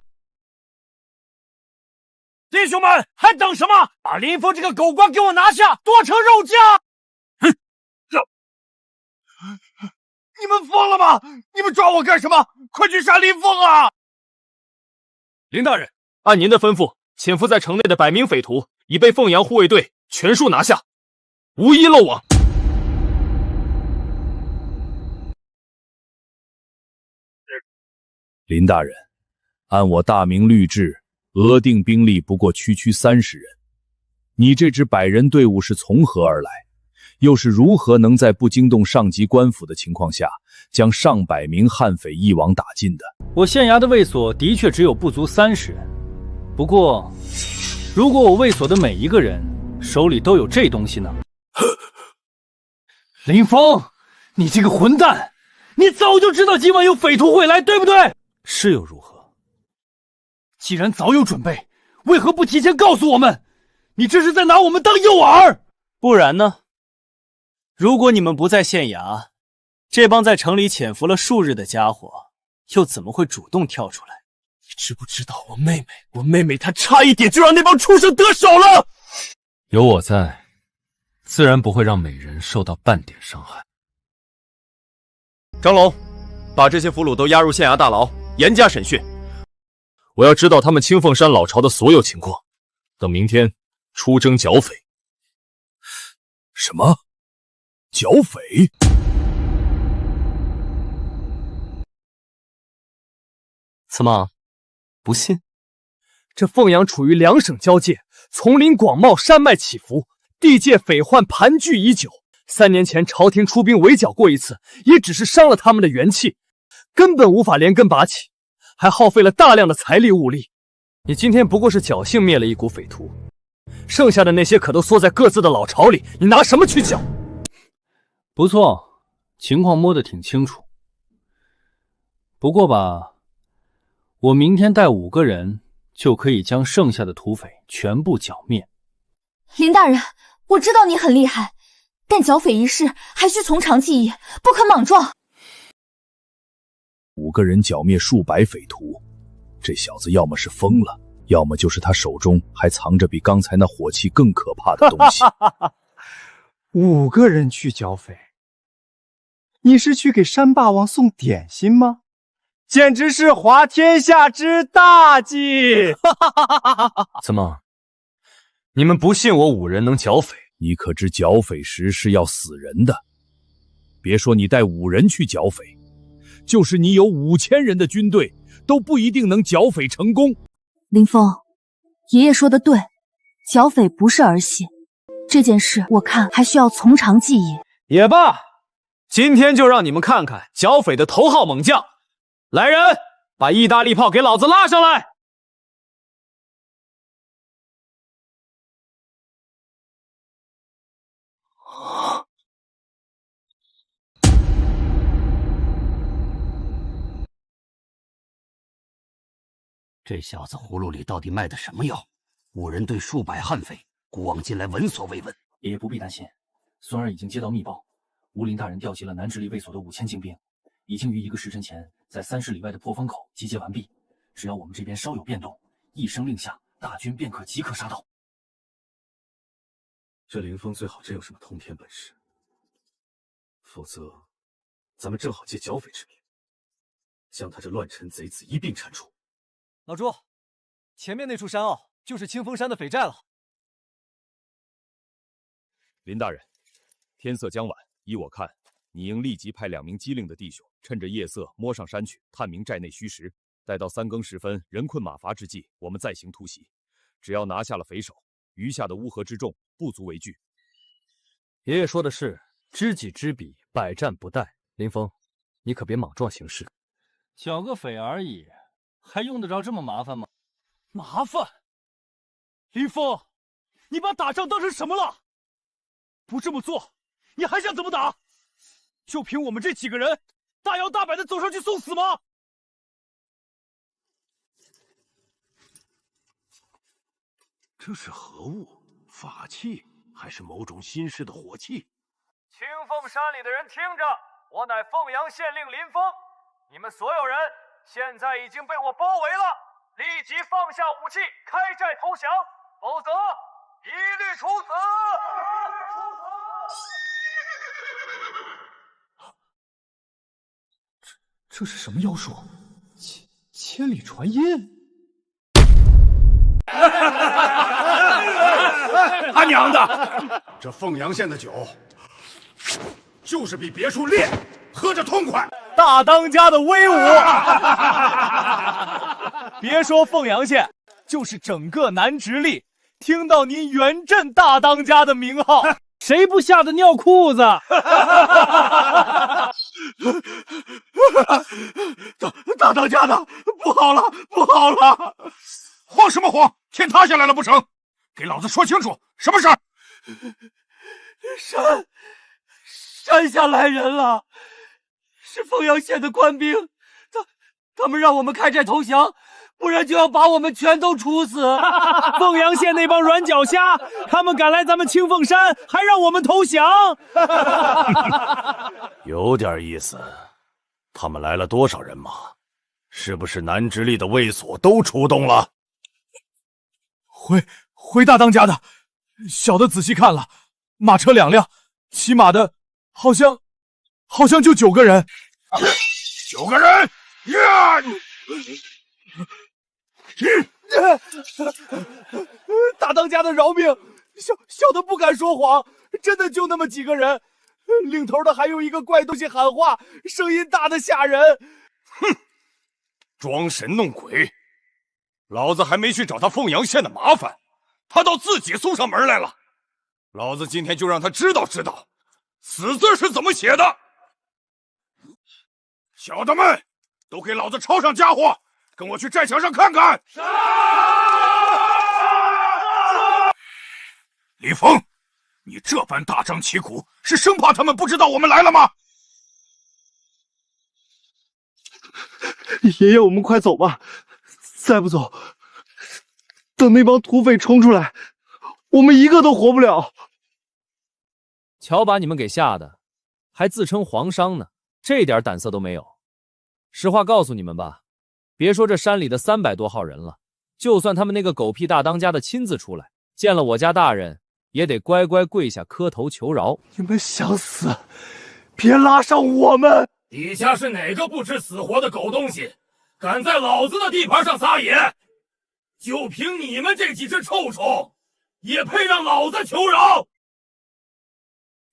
弟兄们，还等什么？把林峰这个狗官给我拿下，剁成肉酱！哼！你们疯了吗？你们抓我干什么？快去杀林峰啊！林大人，按您的吩咐，潜伏在城内的100名匪徒已被凤阳护卫队全数拿下，无一漏网。林大人，按我大明律制，额定兵力不过区30人。你这支100人队伍是从何而来？又是如何能在不惊动上级官府的情况下，将上百名悍匪一网打尽的？我县衙的卫所的确只有不足30人，不过，如果我卫所的每一个人手里都有这东西呢？林峰，你这个混蛋，你早就知道今晚有匪徒会来，对不对？是又如何？既然早有准备，为何不提前告诉我们？你这是在拿我们当诱饵？不然呢？如果你们不在县衙，这帮在城里潜伏了数日的家伙，又怎么会主动跳出来？你知不知道我妹妹她差一点就让那帮畜生得手了？有我在，自然不会让美人受到半点伤害。张龙，把这些俘虏都押入县衙大牢，严加审讯。我要知道他们青凤山老巢的所有情况。等明天出征剿匪。什么？剿匪？怎么，不信？这凤阳处于2省交界，丛林广袤，山脉起伏，地界匪患盘踞已久。3年前朝廷出兵围剿过一次，也只是伤了他们的元气，根本无法连根拔起，还耗费了大量的财力物力。你今天不过是侥幸灭了一股匪徒，剩下的那些可都缩在各自的老巢里，你拿什么去剿？不错，情况摸得挺清楚。不过吧，我明天带5个人就可以将剩下的土匪全部剿灭。林大人，我知道你很厉害，但剿匪一事还需从长计议，不可莽撞。5个人剿灭数百匪徒，这小子要么是疯了，要么就是他手中还藏着比刚才那火气更可怕的东西。5个人去剿匪，你是去给山霸王送点心吗？简直是滑天下之大稽！怎么，你们不信我5人能剿匪？你可知剿匪时是要死人的？别说你带5人去剿匪，就是你有5000人的军队，都不一定能剿匪成功。林峰，爷爷说的对，剿匪不是儿戏，这件事我看还需要从长计议。也罢，今天就让你们看看剿匪的头号猛将。来人，把意大利炮给老子拉上来！这小子葫芦里到底卖的什么药？5人对数百悍匪，古往今来闻所未闻。爷爷不必担心，孙儿已经接到密报，吴林大人调集了南直隶卫所的5000精兵，已经于1个时辰前在30里外的破风口集结完毕。只要我们这边稍有变动，一声令下，大军便可即刻杀到。这林峰最好真有什么通天本事，否则咱们正好借剿匪之名，将他这乱臣贼子一并铲除。老朱，前面那处山坳就是清风山的匪寨了。林大人，天色将晚，依我看，你应立即派2名机灵的弟兄，趁着夜色摸上山去，探明寨内虚实。待到3更时分，人困马乏之际，我们再行突袭。只要拿下了匪首，余下的乌合之众不足为惧。爷爷说的是，知己知彼，百战不殆。林峰，你可别莽撞行事。剿个匪而已，还用得着这么麻烦吗？麻烦？林峰，你把打仗当成什么了？不这么做，你还想怎么打？就凭我们这几个人，大摇大摆的走上去送死吗？这是何物？法器还是某种新式的火器？清凤山里的人听着，我乃凤阳县令林峰，你们所有人现在已经被我包围了，立即放下武器，开寨投降，否则一律处死！这是什么妖术？千里传音。他娘的！这凤阳县的酒，就是比别处烈，喝着痛快。大当家的威武！别说凤阳县，就是整个南直隶，听到您元镇大当家的名号，谁不吓得尿裤子？大当家的，不好了，不好了！慌什么慌？天塌下来了不成？给老子说清楚，什么事儿？山下来人了，是凤阳县的官兵，他们让我们开寨投降，不然就要把我们全都处死。凤阳县那帮软脚虾，他们敢来咱们清凤山，还让我们投降？有点意思。他们来了多少人马？是不是南直隶的卫所都出动了？回大当家的，小的仔细看了，马车2辆，骑马的好像就9个人。9个人呀！大当家的饶命，小的不敢说谎，真的就那么几个人，领头的还有一个怪东西喊话，声音大得吓人。哼，装神弄鬼，老子还没去找他凤阳县的麻烦，他倒自己送上门来了。老子今天就让他知道知道，死字是怎么写的。小的们，都给老子抄上家伙，跟我去寨墙上看看。李峰，你这般大张旗鼓，是生怕他们不知道我们来了吗？爷爷，我们快走吧，再不走，等那帮土匪冲出来，我们一个都活不了。瞧把你们给吓的，还自称皇商呢，这点胆色都没有。实话告诉你们吧，别说这山里的300多号人了，就算他们那个狗屁大当家的亲自出来，见了我家大人，也得乖乖跪下磕头求饶。你们想死，别拉上我们！底下是哪个不知死活的狗东西，敢在老子的地盘上撒野？就凭你们这几只臭虫，也配让老子求饶？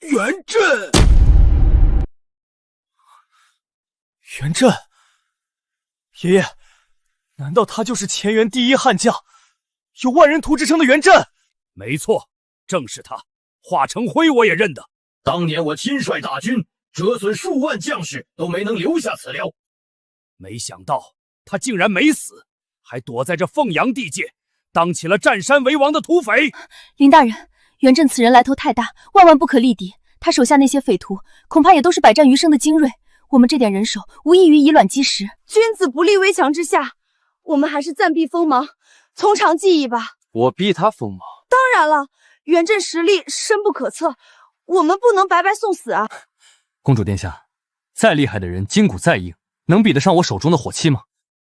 元镇，爷爷，难道他就是前元第一悍将，有万人屠之称的元镇？没错，正是他。华成辉我也认得，当年我亲率大军，折损数万将士，都没能留下此寮。没想到他竟然没死，还躲在这凤阳地界，当起了占山为王的土匪。林大人，元镇此人来头太大，万万不可力敌。他手下那些匪徒，恐怕也都是百战余生的精锐。我们这点人手，无异于以卵击石。君子不立危墙之下，我们还是暂避锋芒，从长计议吧。我逼他锋芒？当然了，元镇实力深不可测，我们不能白白送死啊！公主殿下，再厉害的人，筋骨再硬，能比得上我手中的火器吗？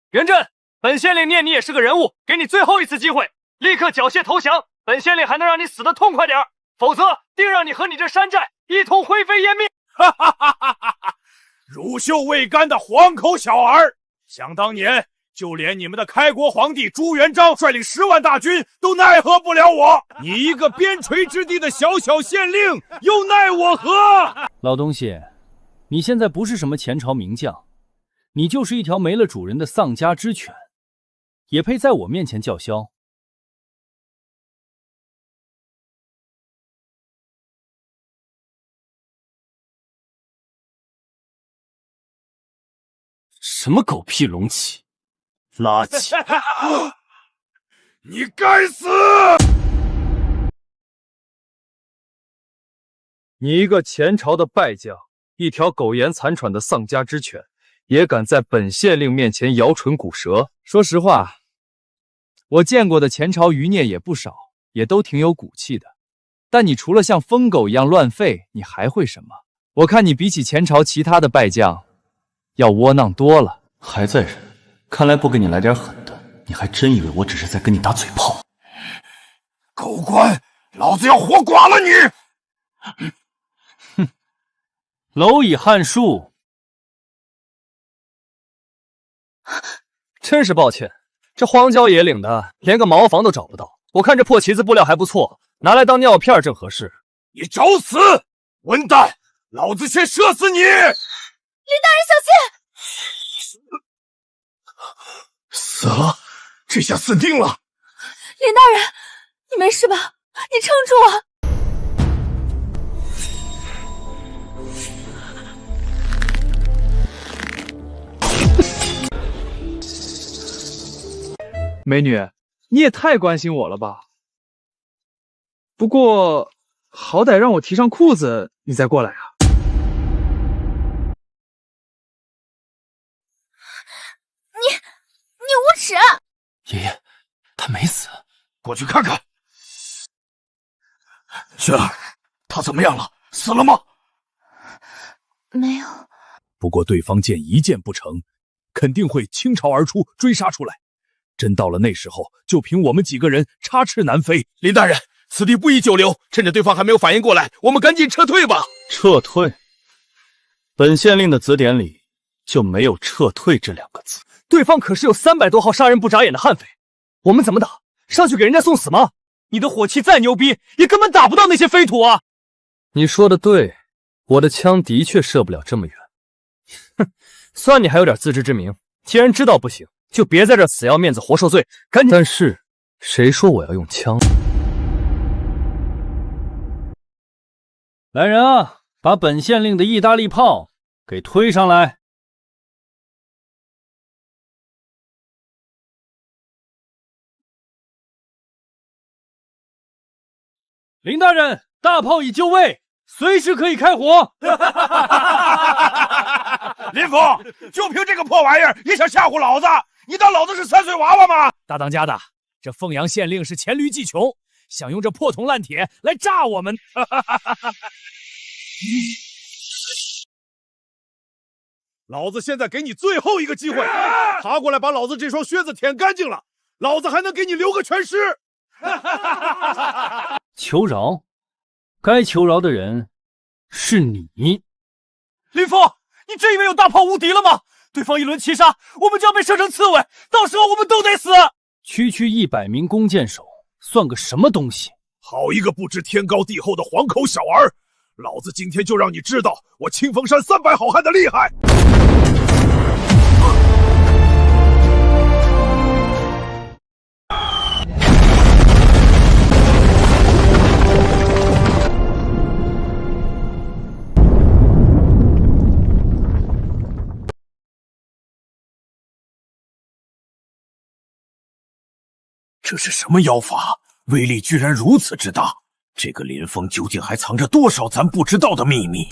元镇，本县令念你也是个人物，给你最后一次机会，立刻缴械投降，本县令还能让你死得痛快点，否则定让你和你这山寨一同灰飞烟灭！哈哈哈哈哈哈！乳臭未干的黄口小儿，想当年就连你们的开国皇帝朱元璋率领10万大军都奈何不了我，你一个边陲之地的小小县令，又奈我何？老东西，你现在不是什么前朝名将，你就是一条没了主人的丧家之犬，也配在我面前叫嚣？什么狗屁龙起，垃圾！你该死！你一个前朝的败将，一条苟延残喘的丧家之犬，也敢在本县令面前摇唇鼓舌？说实话，我见过的前朝余孽也不少，也都挺有骨气的。但你除了像疯狗一样乱吠，你还会什么？我看你比起前朝其他的败将，要窝囊多了。还在忍？看来不给你来点狠的，你还真以为我只是在跟你打嘴炮？狗官，老子要活剐了你！哼，蝼蚁撼树。真是抱歉，这荒郊野岭的，连个茅房都找不到。我看这破旗子布料还不错，拿来当尿片正合适。你找死！混蛋！老子先射死你！林大人小心！死了，这下死定了！林大人，你没事吧？你撑住啊！美女，你也太关心我了吧？不过，好歹让我提上裤子，你再过来啊！你无耻！爷爷，他没死，过去看看。雪儿，他怎么样了？死了吗？没有。不过对方见一箭不成，肯定会倾巢而出，追杀出来。真到了那时候，就凭我们几个人插翅难飞。林大人，此地不宜久留，趁着对方还没有反应过来，我们赶紧撤退吧。撤退？本县令的字典里就没有撤退这2个字。对方可是有300多号杀人不眨眼的悍匪，我们怎么打？上去给人家送死吗？你的火器再牛逼，也根本打不到那些飞土啊！你说的对，我的枪的确射不了这么远。哼，算你还有点自知之明。既然知道不行，就别在这死要面子活受罪，赶紧。但是，谁说我要用枪？来人啊，把本县令的意大利炮给推上来！林大人，大炮已就位，随时可以开火。林峰，就凭这个破玩意儿也想吓唬老子？你当老子是3岁娃娃吗？大当家的，这凤阳县令是黔驴技穷，想用这破铜烂铁来炸我们。老子现在给你最后一个机会，爬过来把老子这双靴子舔干净了，老子还能给你留个全尸。求饶，该求饶的人是你。林峰，你真以为有大炮无敌了吗？对方一轮齐杀，我们就要被射成刺猬，到时候我们都得死。区区100名弓箭手，算个什么东西？好一个不知天高地厚的黄口小儿！老子今天就让你知道我清风山300好汉的厉害！这是什么妖法？威力居然如此之大！这个林峰究竟还藏着多少咱不知道的秘密？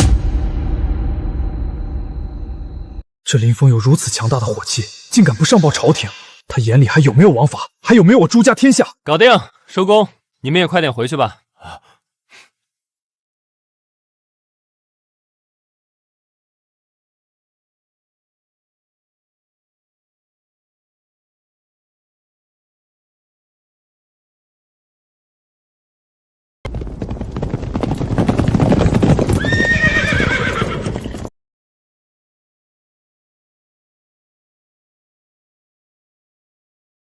这林峰有如此强大的火气，竟敢不上报朝廷，他眼里还有没有王法？还有没有我朱家天下？搞定，收工，你们也快点回去吧。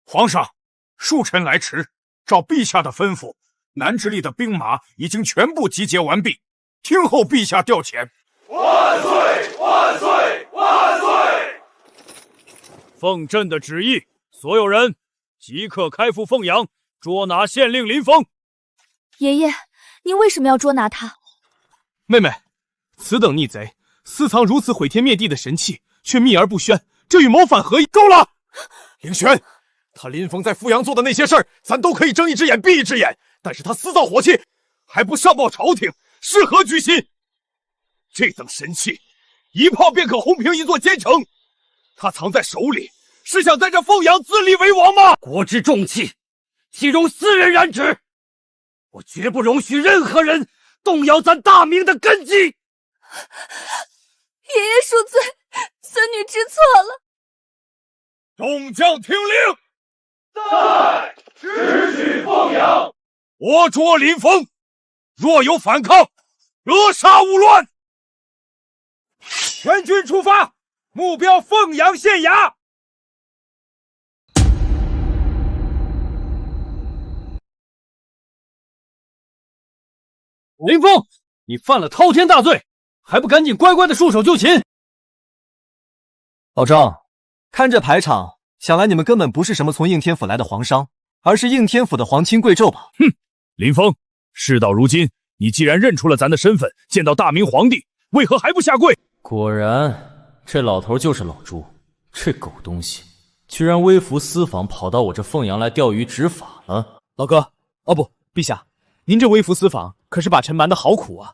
皇上，恕臣来迟。照陛下的吩咐，南直隶的兵马已经全部集结完毕，听候陛下调遣。万岁！万岁！万岁！奉朕的旨意，所有人即刻开赴凤阳，捉拿县令林峰。爷爷，您为什么要捉拿他？妹妹，此等逆贼，私藏如此毁天灭地的神器，却秘而不宣，这与谋反何异？够了！凌轩，他林峰在富阳做的那些事儿，咱都可以睁一只眼闭一只眼，但是他私造火器，还不上报朝廷，是何居心？这等神器，一炮便可轰平一座坚城，他藏在手里，是想在这凤阳自立为王吗？国之重器，岂容私人染指？我绝不容许任何人动摇咱大明的根基。爷爷恕罪，孙女知错了。众将听令，在直取凤阳，活捉林峰，若有反抗，扼杀勿乱。全军出发，目标凤阳县衙。林峰，你犯了滔天大罪，还不赶紧乖乖的束手就擒！老张，看这排场，想来你们根本不是什么从应天府来的皇商，而是应天府的皇亲贵胄吧？哼，林峰，事到如今，你既然认出了咱的身份，见到大明皇帝，为何还不下跪？果然，这老头就是老朱，这狗东西，居然微服私访，跑到我这凤阳来钓鱼执法了。老哥，哦不，陛下，您这微服私访可是把臣瞒得好苦啊。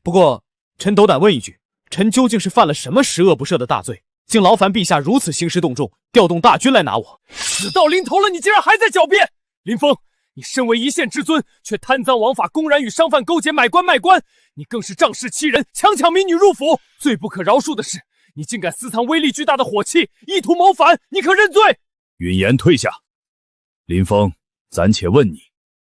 不过，臣斗胆问一句，臣究竟是犯了什么十恶不赦的大罪，竟劳烦陛下如此兴师动众，调动大军来拿我？死到临头了，你竟然还在狡辩！林峰，你身为一县之尊，却贪赃枉法，公然与商贩勾结，买官卖官，你更是仗势欺人，强抢民女入府。最不可饶恕的是，你竟敢私藏威力巨大的火器，意图谋反，你可认罪？允言退下。林峰，暂且问你，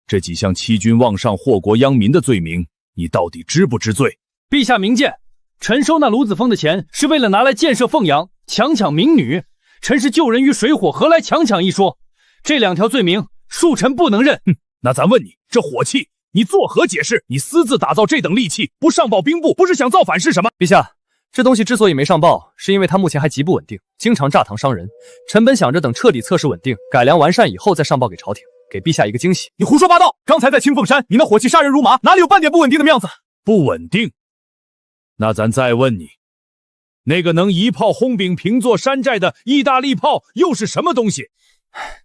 这几项欺君妄上、祸国殃民的罪名，你到底知不知罪？陛下明鉴，臣收那卢子峰的钱是为了拿来建设凤阳，强抢民女。臣是救人于水火，何来强抢一说？这两条罪名，恕臣不能认。那咱问你，这火器你作何解释？你私自打造这等利器，不上报兵部，不是想造反是什么？陛下，这东西之所以没上报，是因为它目前还极不稳定，经常炸膛伤人。臣本想着等彻底测试稳定、改良完善以后再上报给朝廷，给陛下一个惊喜。你胡说八道！刚才在清凤山，你那火器杀人如麻，哪里有半点不稳定的样子？不稳定？那咱再问你，那个能一炮轰饼平座山寨的意大利炮又是什么东西？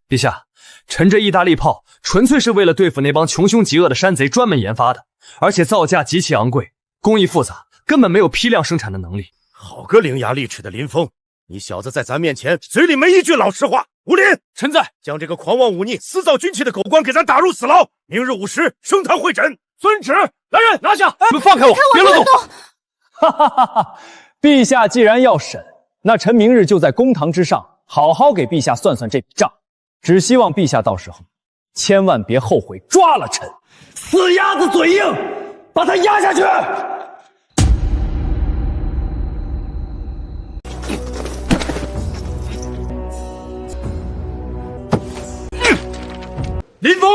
陛下，臣这意大利炮纯粹是为了对付那帮穷凶极恶的山贼专门研发的，而且造价极其昂贵，工艺复杂，根本没有批量生产的能力。好个伶牙俐齿的林峰，你小子在咱面前嘴里没一句老实话。武林，臣在，将这个狂妄忤逆、私造军器的狗官给咱打入死牢，明日午时升堂会诊。遵旨。来人，拿下！你们放开我，别乱动！哈哈哈哈！陛下既然要审，那臣明日就在公堂之上好好给陛下算算这笔账。只希望陛下到时候千万别后悔抓了臣。死鸭子嘴硬，把他压下去！林峰，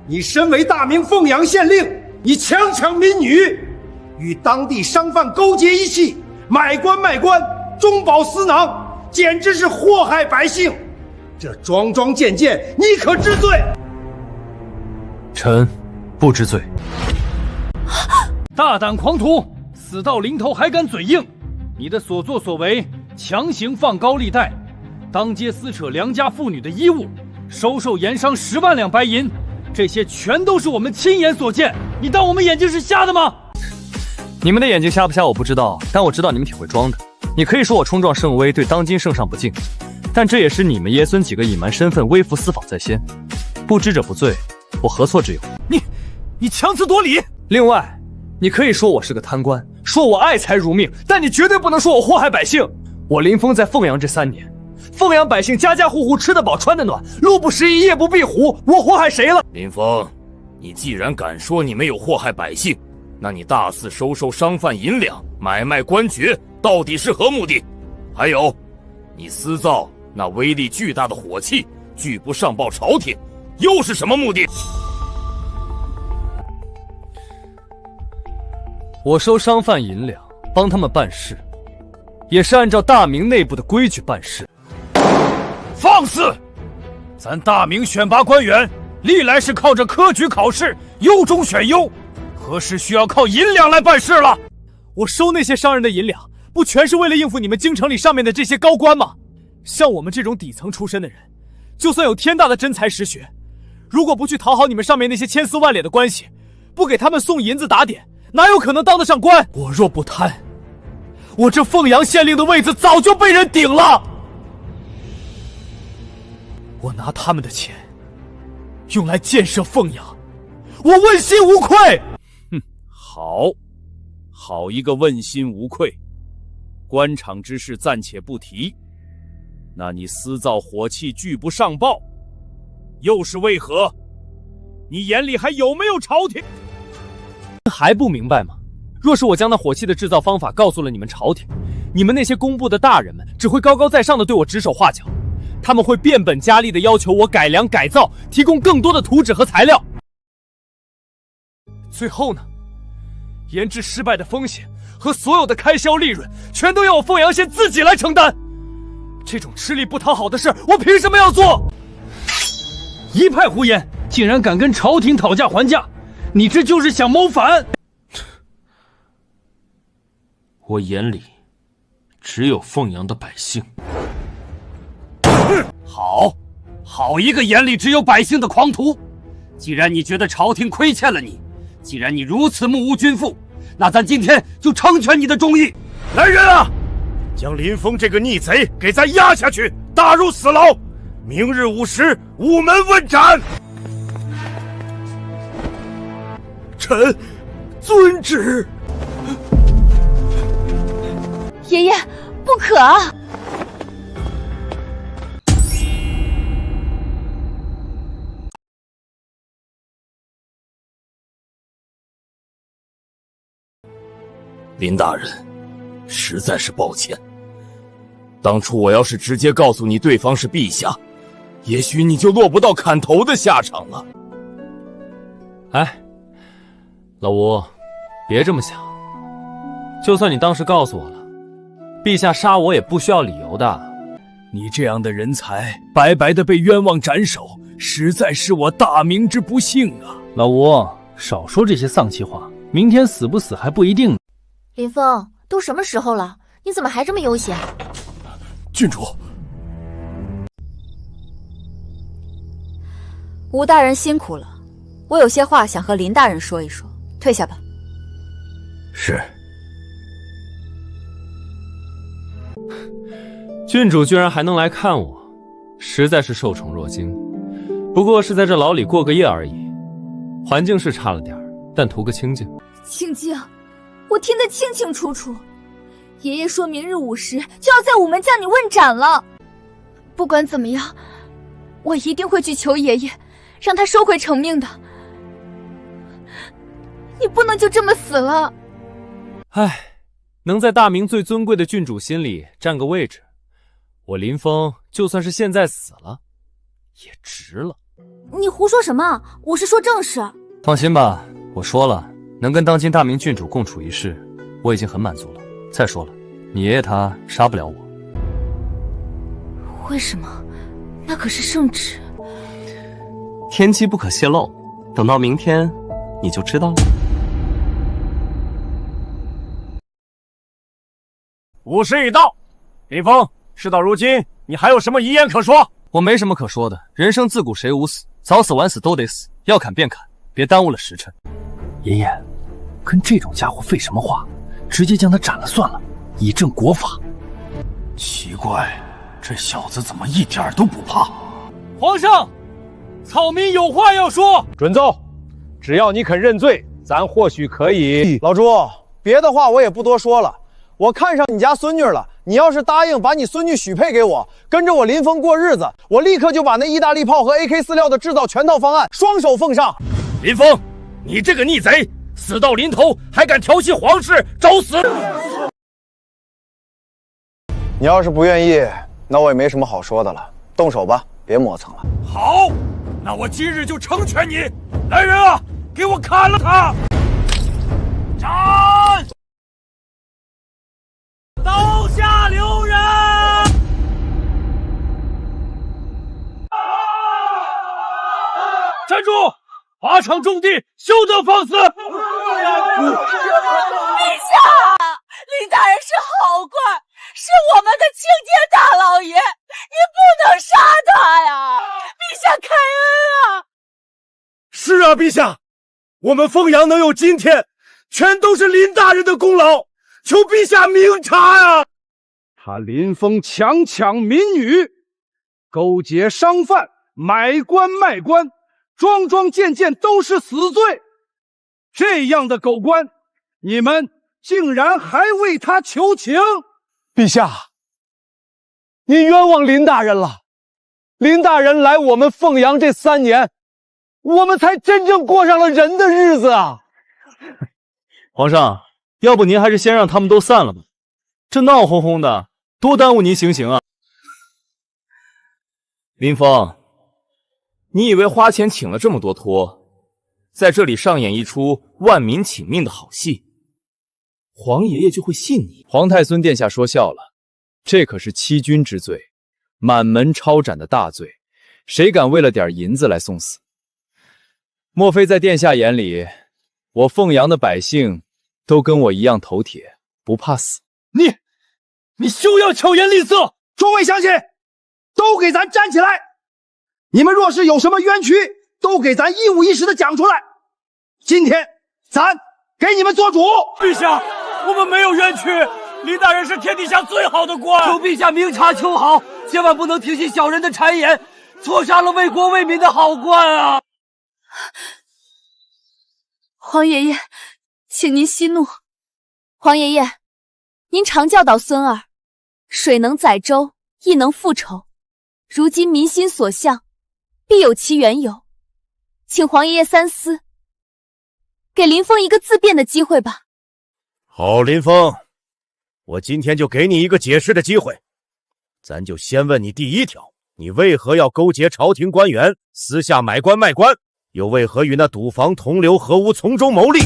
你身为大明凤阳县令，你强抢民女，与当地商贩勾结一气，买官卖官，中饱私囊，简直是祸害百姓。这桩桩件件，你可知罪？臣不知罪。大胆狂徒，死到临头还敢嘴硬！你的所作所为，强行放高利贷，当街撕扯良家妇女的衣物，收受盐商10万两白银，这些全都是我们亲眼所见。你当我们眼睛是瞎的吗？你们的眼睛瞎不瞎我不知道，但我知道你们挺会装的。你可以说我冲撞圣威，对当今圣上不敬，但这也是你们爷孙几个隐瞒身份、微服私访在先，不知者不罪，我何错之有？你强词夺理。另外，你可以说我是个贪官，说我爱财如命，但你绝对不能说我祸害百姓。我林峰在凤阳这3年，凤阳百姓家家户户吃得饱穿得暖，路不拾遗夜不闭户，我祸害谁了？林峰，你既然敢说你没有祸害百姓，那你大肆收受商贩银两，买卖官爵，到底是何目的？还有，你私造那威力巨大的火器，拒不上报朝廷，又是什么目的？我收商贩银两，帮他们办事，也是按照大明内部的规矩办事。放肆！咱大明选拔官员，历来是靠着科举考试，优中选优，何时需要靠银两来办事了？我收那些商人的银两，不全是为了应付你们京城里上面的这些高官吗？像我们这种底层出身的人，就算有天大的真才实学，如果不去讨好你们上面那些千丝万缕的关系，不给他们送银子打点，哪有可能当得上官？我若不贪，我这凤阳县令的位子早就被人顶了。我拿他们的钱用来建设凤阳，我问心无愧。哼，好一个问心无愧！官场之事暂且不提，那你私造火器拒不上报，又是为何？你眼里还有没有朝廷？还不明白吗？若是我将那火器的制造方法告诉了你们朝廷，你们那些工部的大人们只会高高在上的对我指手画脚，他们会变本加厉的要求我改良改造，提供更多的图纸和材料。最后呢，研制失败的风险和所有的开销利润，全都要我凤阳县自己来承担。这种吃力不讨好的事，我凭什么要做？一派胡言，竟然敢跟朝廷讨价还价，你这就是想谋反！我眼里只有凤阳的百姓。好一个眼里只有百姓的狂徒！既然你觉得朝廷亏欠了你，既然你如此目无君父，那咱今天就成全你的忠义。来人啊，将林峰这个逆贼给咱押下去，打入死牢。明日午时，午门问斩。臣遵旨。爷爷，不可啊！林大人，实在是抱歉。当初我要是直接告诉你对方是陛下，也许你就落不到砍头的下场了。哎，老吴，别这么想。就算你当时告诉我了，陛下杀我也不需要理由的。你这样的人才，白白的被冤枉斩首，实在是我大明之不幸啊！老吴，少说这些丧气话，明天死不死还不一定。林峰，都什么时候了，你怎么还这么悠闲？郡主，吴大人辛苦了，我有些话想和林大人说一说，退下吧。是。郡主居然还能来看我，实在是受宠若惊。不过是在这牢里过个夜而已，环境是差了点，但图个清静。清静，我听得清清楚楚。爷爷说明日午时就要在午门将你问斩了。不管怎么样，我一定会去求爷爷，让他收回成命的。你不能就这么死了。唉，能在大明最尊贵的郡主心里占个位置，我林峰就算是现在死了，也值了。你胡说什么？我是说正事。放心吧，我说了，能跟当今大明郡主共处一室，我已经很满足了。再说了，你爷爷他杀不了我。为什么？那可是圣旨。天机不可泄露，等到明天你就知道了。午时已到，林峰，事到如今，你还有什么遗言可说？我没什么可说的，人生自古谁无死，早死晚死都得死，要砍便砍，别耽误了时辰。爷爷，跟这种家伙废什么话？直接将他斩了算了，以正国法。奇怪，这小子怎么一点都不怕？皇上，草民有话要说。准奏，只要你肯认罪，咱或许可以。老朱，别的话我也不多说了。我看上你家孙女了，你要是答应把你孙女许配给我，跟着我林峰过日子，我立刻就把那意大利炮和 AK-46的制造全套方案双手奉上。林峰，你这个逆贼，死到临头还敢调戏皇室，找死！你要是不愿意，那我也没什么好说的了，动手吧，别磨蹭了。好，那我今日就成全你。来人啊，给我砍了他！斩！刀下留人！站住！法场重地，休得放肆！陛下，林大人是好官，是我们的青天大老爷，你不能杀他呀！陛下开恩啊！是啊，陛下，我们凤阳能有今天，全都是林大人的功劳，求陛下明察呀！他林峰强抢民女，勾结商贩，买官卖官，桩桩件件都是死罪。这样的狗官，你们竟然还为他求情？陛下，您冤枉林大人了。林大人来我们凤阳这3年，我们才真正过上了人的日子啊！皇上，要不您还是先让他们都散了吧，这闹哄哄的，多耽误您行刑啊！林峰，你以为花钱请了这么多托，在这里上演一出万民请命的好戏，皇爷爷就会信你？皇太孙殿下说笑了，这可是欺君之罪，满门抄斩的大罪，谁敢为了点银子来送死？莫非在殿下眼里，我凤阳的百姓都跟我一样头铁，不怕死？你休要巧言厉色！诸位乡亲，都给咱站起来！你们若是有什么冤屈，都给咱一五一十的讲出来。今天咱给你们做主。陛下，我们没有冤屈，林大人是天底下最好的官，求陛下明察秋毫，千万不能听信小人的谗言，错杀了为国为民的好官啊！皇爷爷，请您息怒。皇爷爷，您常教导孙儿，水能载舟，亦能覆舟。如今民心所向，必有其缘由，请皇爷爷三思，给林峰一个自辩的机会吧。好，林峰，我今天就给你一个解释的机会。咱就先问你第一条，你为何要勾结朝廷官员，私下买官卖官？又为何与那赌坊同流合污，从中牟利？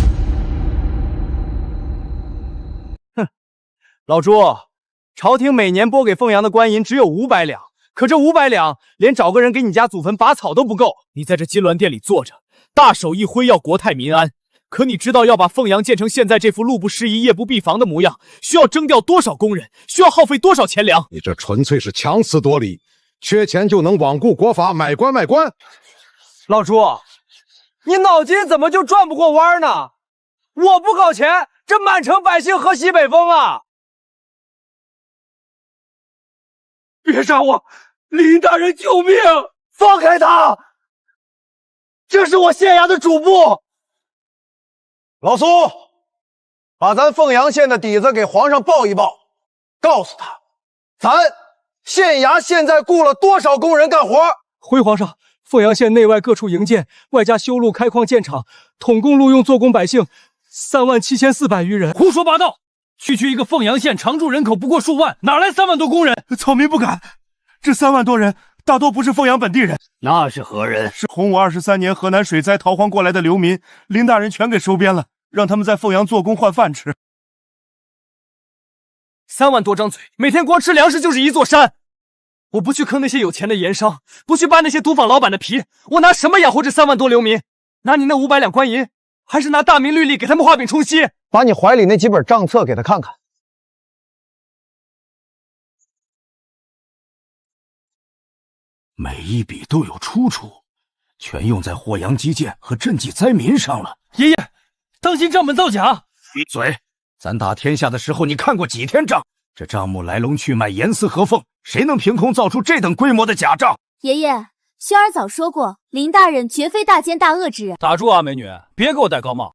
哼，老朱，朝廷每年拨给凤阳的官银只有500两，可这500两连找个人给你家祖坟拔草都不够。你在这金銮殿里坐着，大手一挥要国泰民安，可你知道要把凤阳建成现在这副路不拾遗、夜不闭房的模样，需要征调多少工人，需要耗费多少钱粮？你这纯粹是强词夺理，缺钱就能罔顾国法，买官卖官。老朱，你脑筋怎么就转不过弯呢？我不搞钱，这满城百姓何西北风啊！别杀我！林大人救命！放开他！这是我县衙的主簿。老苏，把咱凤阳县的底子给皇上报一报，告诉他，咱县衙现在雇了多少工人干活。回皇上，凤阳县内外各处营建，外加修路、开矿、建厂，统共录用做工百姓37400余人。胡说八道！区区一个凤阳县，常住人口不过数万，哪来3万多工人？草民不敢，这3万多人大多不是凤阳本地人。那是何人？是洪武23年河南水灾逃荒过来的流民，林大人全给收编了，让他们在凤阳做工换饭吃。3万多张嘴，每天光吃粮食就是一座山。我不去坑那些有钱的盐商，不去扒那些赌坊老板的皮，我拿什么养活这3万多流民？拿你那500两官银，还是拿大明律例给他们画饼充饥？把你怀里那几本账册给他看看。每一笔都有出处，全用在霍阳基建和赈济灾民上了。爷爷，当心账本造假！闭嘴！咱打天下的时候，你看过几天账？这账目来龙去脉严丝合缝，谁能凭空造出这等规模的假账？爷爷，轩儿早说过，林大人绝非大奸大恶之人。打住啊，美女，别给我戴高帽！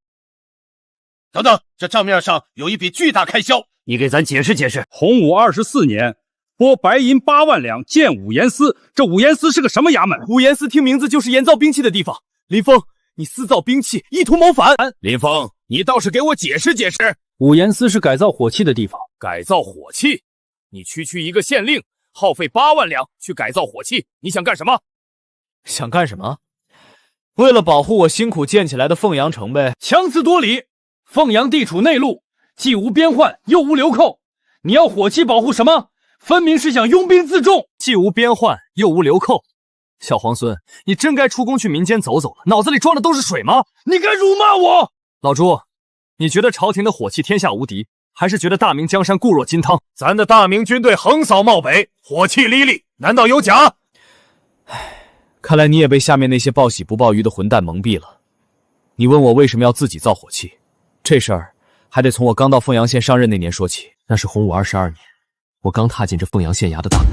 等等，这账面上有一笔巨大开销，你给咱解释解释。洪武24年，拨白银8万两建武严司，这武严司是个什么衙门？武严司听名字就是研造兵器的地方。林峰，你私造兵器，意图谋反！林峰，你倒是给我解释解释。武严司是改造火器的地方。改造火器？你区一个县令，耗费8万两去改造火器，你想干什么？想干什么？为了保护我辛苦建起来的凤阳城呗。强词夺理！凤阳地处内陆，既无边患，又无流寇，你要火器保护什么？分明是想拥兵自重。既无边患，又无流寇，小皇孙，你真该出宫去民间走走了，脑子里装的都是水吗？你敢辱骂我！老朱，你觉得朝廷的火器天下无敌，还是觉得大明江山固若金汤？咱的大明军队横扫漠北，火器哩哩，难道有假？看来你也被下面那些报喜不报忧的混蛋蒙蔽了。你问我为什么要自己造火器，这事儿还得从我刚到凤阳县上任那年说起。那是洪武22年，我刚踏进这凤阳县衙的大门。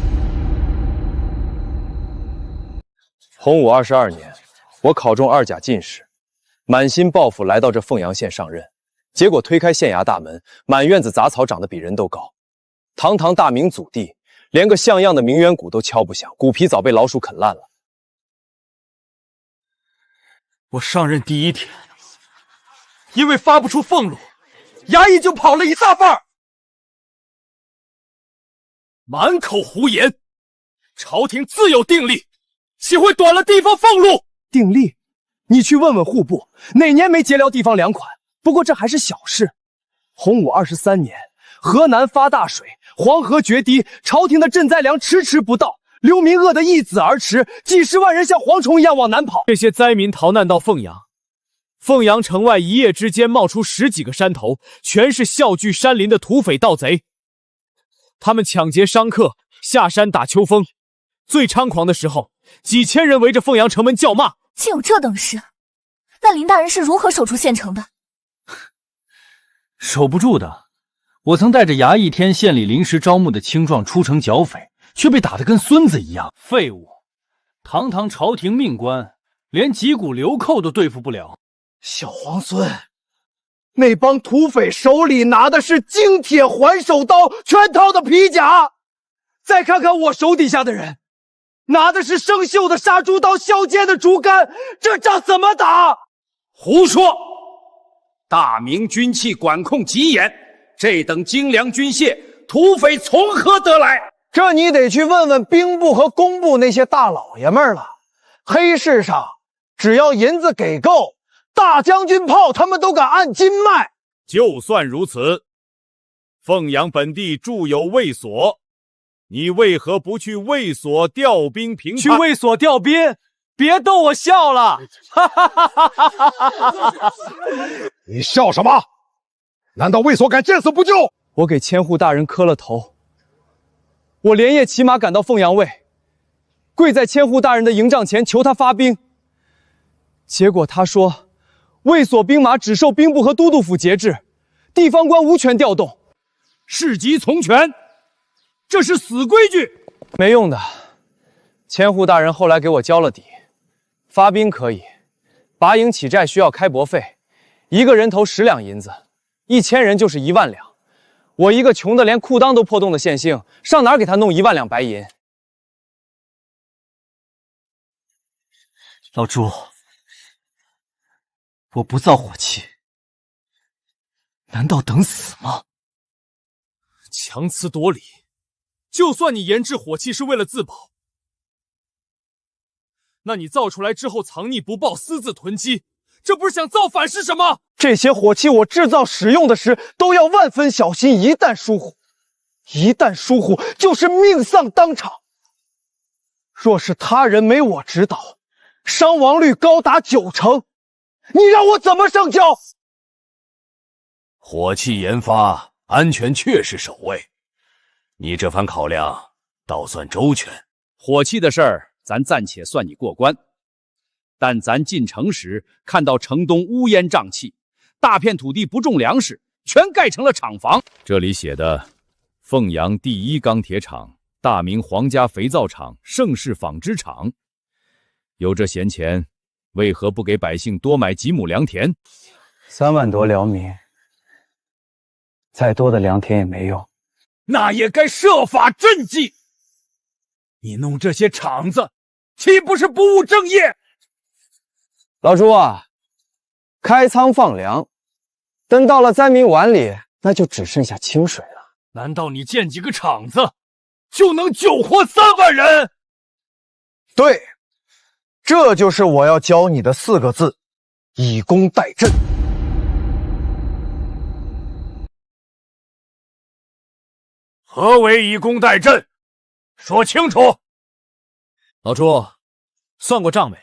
洪武22年，我考中2甲进士，满心抱负来到这凤阳县上任，结果推开县衙大门，满院子杂草长得比人都高。堂堂大明祖地，连个像样的名媛骨都敲不响，骨皮早被老鼠啃烂了。我上任第1天，因为发不出俸禄，衙役就跑了一大半。满口胡言！朝廷自有定例，岂会短了地方俸禄？定例？你去问问户部，哪年没结辽地方粮款？不过这还是小事。洪武23年，河南发大水，黄河决堤，朝廷的赈灾粮迟迟不到，流民饿得一子而驰，几十万人像蝗虫一样往南跑。这些灾民逃难到凤阳，凤阳城外一夜之间冒出10几个山头，全是笑聚山林的土匪盗贼。他们抢劫商客，下山打秋风。最猖狂的时候，几千人围着凤阳城门叫骂。竟有这等事？那林大人是如何守住县城的？守不住的。我曾带着衙役天县里临时招募的青壮出城剿匪，却被打得跟孙子一样。废物！堂堂朝廷命官，连击鼓流寇都对付不了。小皇孙，那帮土匪手里拿的是精铁环手刀，全套的皮甲。再看看我手底下的人，拿的是生锈的杀猪刀，削尖的竹竿，这仗怎么打？胡说！大明军器管控极严，这等精良军械，土匪从何得来？这你得去问问兵部和工部那些大老爷们了。黑市上只要银子给够，大将军炮他们都敢按斤卖。就算如此，凤阳本地驻有卫所，你为何不去卫所调兵平叛？去卫所调兵？别逗我笑了！你笑什么？难道卫所敢见死不救？我给千户大人磕了头，我连夜骑马赶到凤阳卫，跪在千户大人的营帐前求他发兵。结果他说，卫所兵马只受兵部和都督府节制，地方官无权调动。市级从权，这是死规矩。没用的，千户大人后来给我交了底。发兵可以，拔营起寨需要开驳费，1个人头10两银子，1000人就是1万两。我一个穷的连裤裆都破洞的县姓，上哪儿给他弄1万两白银？老朱，我不造火器，难道等死吗？强词夺理，就算你研制火器是为了自保，那你造出来之后藏匿不报，私自囤积，这不是想造反是什么？这些火器我制造使用的时都要万分小心，一旦疏忽，就是命丧当场。若是他人没我指导，伤亡率高达90%，你让我怎么上交？火器研发，安全确是首位，你这番考量倒算周全。火器的事儿，咱暂且算你过关。但咱进城时看到城东乌烟瘴气，大片土地不种粮食，全盖成了厂房。这里写的凤阳第1钢铁厂、大明皇家肥皂厂、盛世纺织厂，有这闲钱，为何不给百姓多买几亩良田？3万多辽民，再多的良田也没用。那也该设法赈济。你弄这些厂子，岂不是不务正业？老朱啊，开仓放粮，等到了灾民碗里，那就只剩下清水了。难道你建几个厂子就能救活3万人？对，这就是我要教你的4个字：以工代赈。何为以工代赈？说清楚。老朱，算过账没？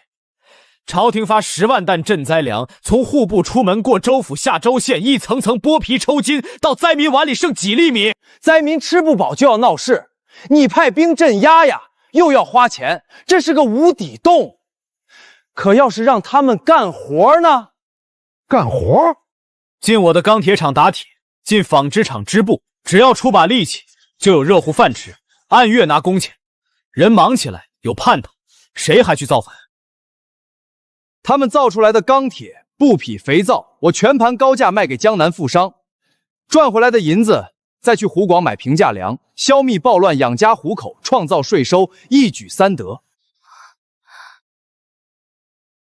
朝廷发10万担赈灾粮，从户部出门过州府下州县，一层层剥皮抽筋，到灾民碗里剩几粒米，灾民吃不饱就要闹事，你派兵镇压呀，又要花钱，这是个无底洞。可要是让他们干活呢？干活？进我的钢铁厂打铁，进纺织厂织布，只要出把力气，就有热乎饭吃，按月拿工钱。人忙起来有盼头，谁还去造反？他们造出来的钢铁、布匹、肥皂，我全盘高价卖给江南富商，赚回来的银子再去湖广买平价粮，消灭暴乱，养家糊口，创造税收，一举3得。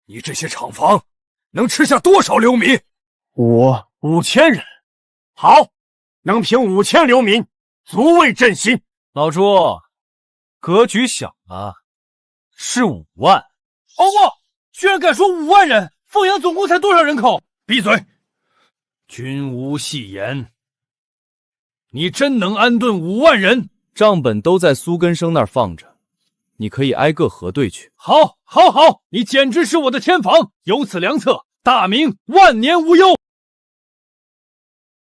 你这些厂房能吃下多少流民？5000人。好，能平5000流民，足为振兴。老朱，格局小了，是5万。哦不！居然敢说5万人！凤阳总共才多少人口？闭嘴！君无戏言。你真能安顿5万人？账本都在苏根生那儿放着，你可以挨个核对去。好，好，好！你简直是我的天房，有此良策，大明万年无忧。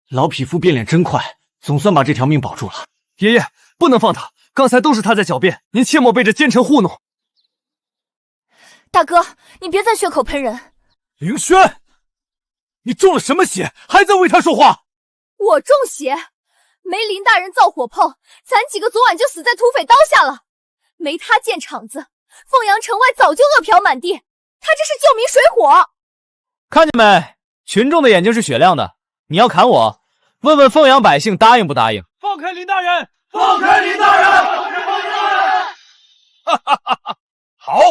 老匹夫变脸真快，总算把这条命保住了。爷爷，不能放他，刚才都是他在狡辩，您切莫被这奸臣糊弄。大哥，你别再血口喷人。凌轩，你中了什么邪，还在为他说话？我中邪？没林大人造火炮，咱几个昨晚就死在土匪刀下了。没他建场子，凤阳城外早就饿殍满地。他这是救民水火。看见没？群众的眼睛是雪亮的。你要砍我，问问凤阳百姓答应不答应？放开林大人！放开林大人！哈哈哈哈！好。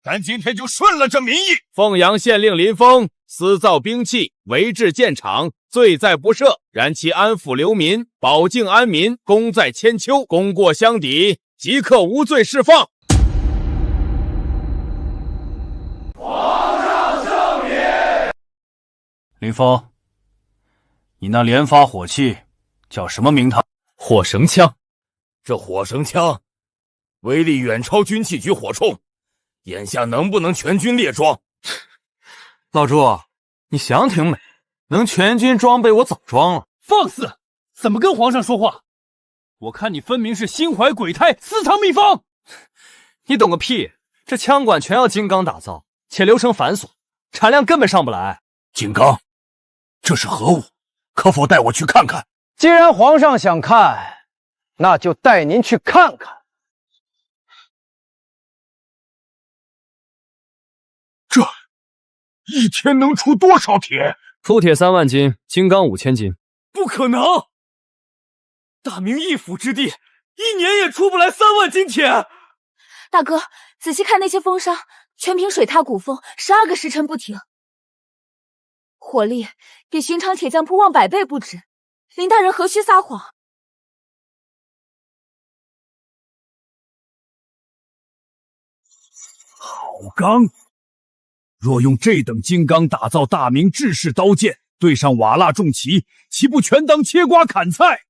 咱今天就顺了这民意。凤阳县令林峰私造兵器，违制建厂，罪在不赦。然其安抚流民，保境安民，功在千秋，功过相抵，即刻无罪释放。皇上圣明。林峰，你那连发火器叫什么名堂？火绳枪。这火绳枪威力远超军器局火铳。眼下能不能全军列装？老朱，你想挺美，能全军装备我早装了。放肆！怎么跟皇上说话？我看你分明是心怀鬼胎，私藏秘方。你懂个屁！这枪管全要金刚打造，且流程繁琐，产量根本上不来。金刚，这是何物？可否带我去看看？既然皇上想看，那就带您去看看。这一天能出多少铁？出铁3万斤，金刚5000斤。不可能！大明一府之地，1年也出不来3万斤铁。大哥，仔细看那些风沙，全凭水踏鼓风，12个时辰不停，火力比寻常铁匠铺旺100倍不止。林大人何须撒谎？好钢！若用这等金刚打造大明制式刀剑，对上瓦剌重骑，岂不全当切瓜砍菜？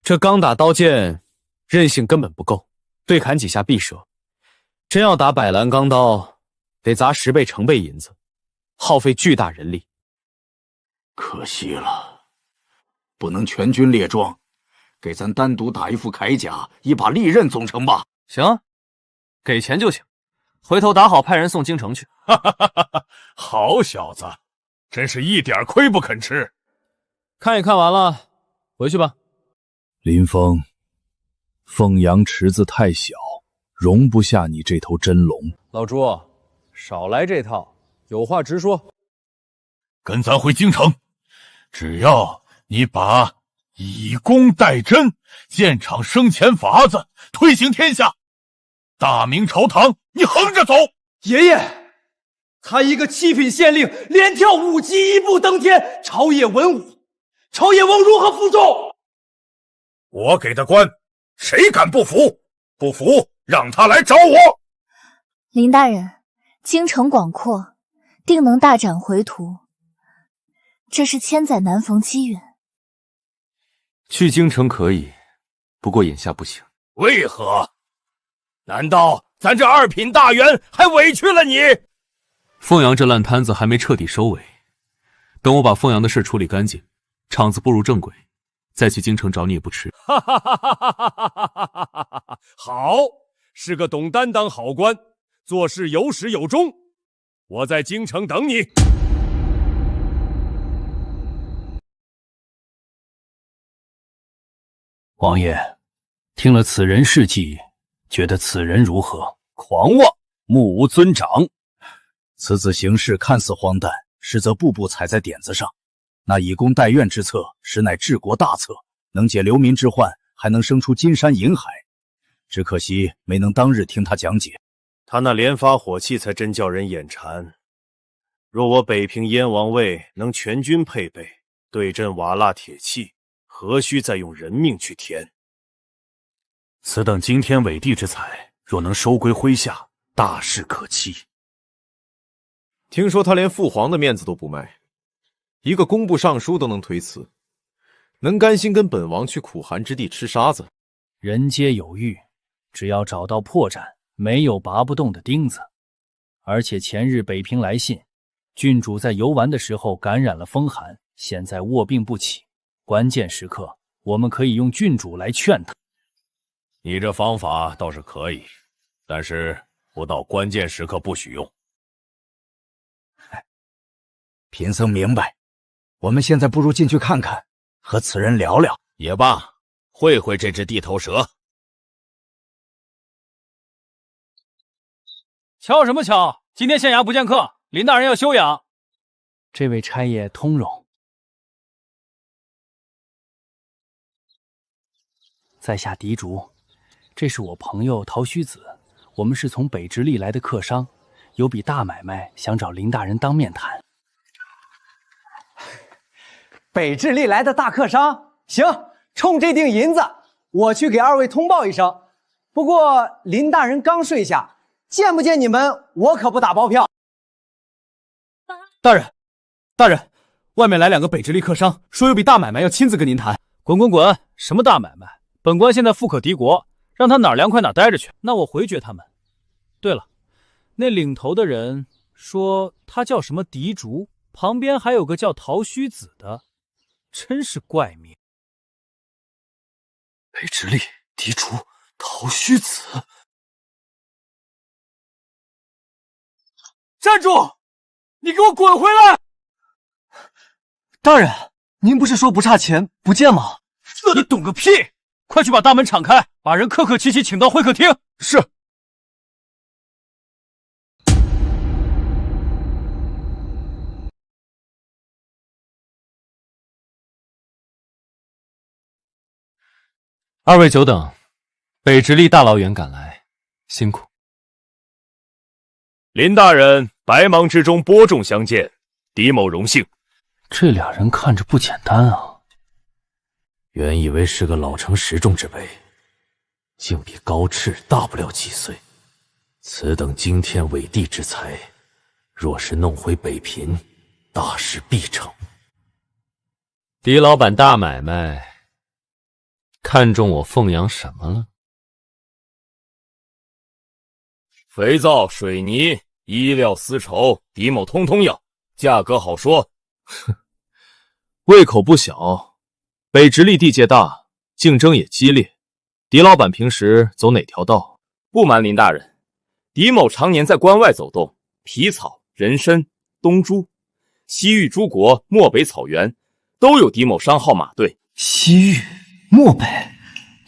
这钢打刀剑韧性根本不够，对砍几下必折。真要打百兰钢刀，得砸10倍成倍银子，耗费巨大人力。可惜了，不能全军列装，给咱单独打一副铠甲，一把利刃总成吧？行，给钱就行。回头打好派人送京城去。哈哈哈哈！好小子，真是一点亏不肯吃。看也看完了，回去吧。林峰，凤阳池子太小，容不下你这头真龙。老朱，少来这套，有话直说。跟咱回京城，只要你把以工代赈、建厂生钱法子推行天下，大明朝堂你横着走。爷爷，他一个7品县令，连跳5级1步登天，朝野文武，朝野翁如何服众？我给的官，谁敢不服？不服，让他来找我。林大人，京城广阔，定能大展回途。这是千载难逢机缘。去京城可以，不过眼下不行。为何？难道咱这二品大员还委屈了你。凤阳这烂摊子还没彻底收尾，等我把凤阳的事处理干净，场子步入正轨，再去京城找你也不迟。哈哈哈哈哈哈！好，是个懂担当好官，做事有始有终。我在京城等你。王爷，听了此人事迹，觉得此人如何？狂妄，目无尊长。此子行事看似荒诞，实则步步踩在点子上。那以工代怨之策，实乃治国大策，能解流民之患，还能生出金山银海。只可惜没能当日听他讲解。他那连发火器才真叫人眼馋。若我北平燕王位能全军配备，对阵瓦剌铁器，何须再用人命去填？此等惊天伟地之才，若能收归麾下，大事可期。听说他连父皇的面子都不卖，一个工部尚书都能推辞，能甘心跟本王去苦寒之地吃沙子？人皆有欲，只要找到破绽，没有拔不动的钉子。而且前日北平来信，郡主在游玩的时候感染了风寒，现在卧病不起。关键时刻，我们可以用郡主来劝他。你这方法倒是可以，但是不到关键时刻不许用。贫僧明白，我们现在不如进去看看，和此人聊聊也罢，会会这只地头蛇。瞧什么瞧？今天县衙不见客，林大人要休养。这位差爷通融。在下狄竹，这是我朋友陶须子，我们是从北直隶来的客商，有笔大买卖想找林大人当面谈。北直隶来的大客商，行，冲这锭银子，我去给二位通报一声。不过林大人刚睡下，见不见你们，我可不打包票。大人，大人，外面来2个北直隶客商，说有笔大买卖要亲自跟您谈。滚滚滚！什么大买卖？本官现在富可敌国，让他哪儿凉快哪儿待着去。那我回绝他们。对了，那领头的人说他叫什么狄竹，旁边还有个叫陶须子的。真是怪名。北直隶狄竹陶须子。站住！你给我滚回来！大人，您不是说不差钱不见吗？你懂个屁！快去把大门敞开，把人客客气气请到会客厅。是。二位久等，北直隶大老远赶来，辛苦。林大人百忙之中播种相见，狄某荣幸。这俩人看着不简单啊！原以为是个老成持重之辈，竟比高炽大不了几岁。此等惊天伟地之才，若是弄回北平，大事必成。狄老板大买卖，看中我凤阳什么了？肥皂、水泥、衣料、丝绸，狄某通通要，价格好说。哼，胃口不小。北直隶地界大，竞争也激烈。狄老板平时走哪条道？不瞒林大人，狄某常年在关外走动，皮草、人参、东珠、西域诸国、漠北草原，都有狄某商号马队。西域、漠北，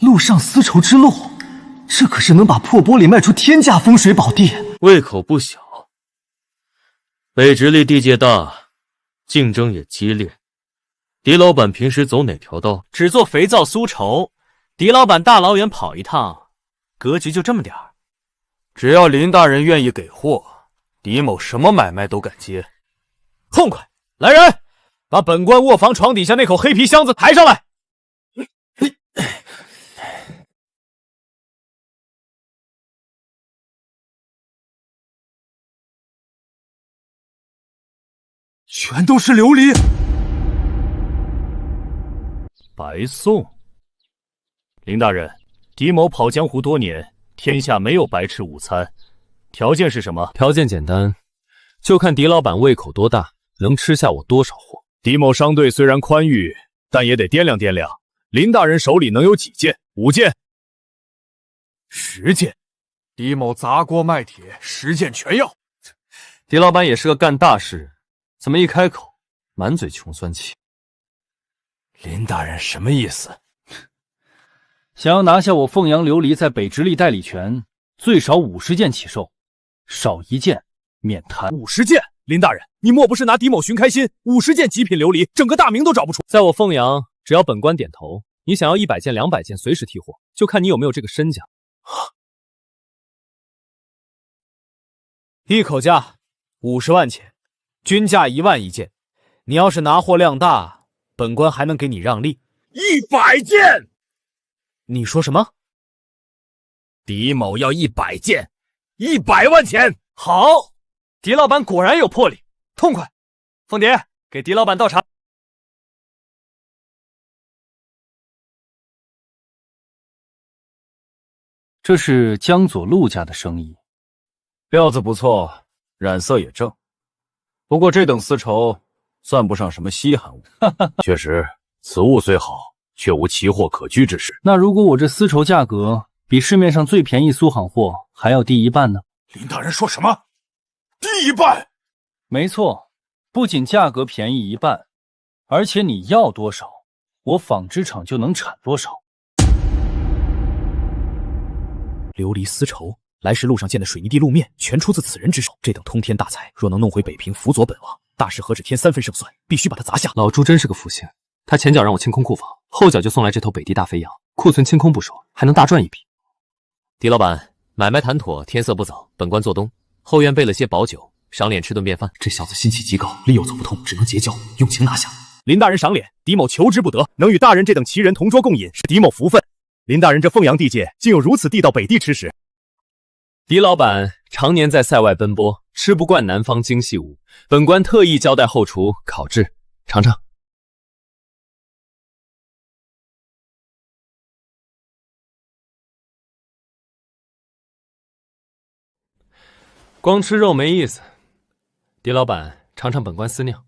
陆上丝绸之路，这可是能把破玻璃卖出天价风水宝地。胃口不小。北直隶地界大，竞争也激烈。狄老板平时走哪条道？只做肥皂酥绸。狄老板大老远跑一趟，格局就这么点儿。只要林大人愿意给货，狄某什么买卖都敢接。痛快！来人，把本官卧房床底下那口黑皮箱子抬上来。全都是琉璃。白送。林大人，狄某跑江湖多年，天下没有白吃午餐，条件是什么？条件简单，就看狄老板胃口多大，能吃下我多少货。狄某商队虽然宽裕，但也得掂量掂量。林大人手里能有几件？5件、10件。狄某砸锅卖铁，10件全要。狄老板也是个干大事人，怎么一开口满嘴穷酸气？林大人什么意思？想要拿下我凤阳琉璃在北直隶代理权，最少50件起售，少1件免谈。50件？林大人，你莫不是拿狄某寻开心？50件极品琉璃，整个大明都找不出。在我凤阳，只要本官点头，你想要100件、200件，随时提货，就看你有没有这个身价。一口价50万钱，均价1万1件。你要是拿货量大，本官还能给你让利。100件？你说什么？狄某要100件，100万钱。好，狄老板果然有魄力，痛快。凤蝶，给狄老板倒茶。这是江左陆家的生意，料子不错，染色也正。不过这等丝绸算不上什么稀罕物。确实，此物虽好，却无奇货可居之势。那如果我这丝绸价格比市面上最便宜苏杭货还要低1半呢？林大人说什么？低1半？没错，不仅价格便宜1半，而且你要多少，我纺织厂就能产多少。琉璃丝绸，来时路上见的水泥地路面，全出自此人之手。这等通天大才，若能弄回北平，辅佐本王，大事何止添3分胜算，必须把他砸下。老朱真是个福星，他前脚让我清空库房，后脚就送来这头北地大肥羊，库存清空不说，还能大赚一笔。狄老板，买卖谈妥，天色不早，本官做东。后院备了些宝酒，赏脸吃顿便饭。这小子心气极高，力又走不通，只能结交，用情拿下。林大人赏脸，狄某求之不得，能与大人这等奇人同桌共饮，是狄某福分。林大人这凤阳地界，竟有如此地道北地吃食。狄老板常年在塞外奔波，吃不惯南方精细物，本官特意交代后厨烤制，尝尝。光吃肉没意思，狄老板尝尝本官私酿。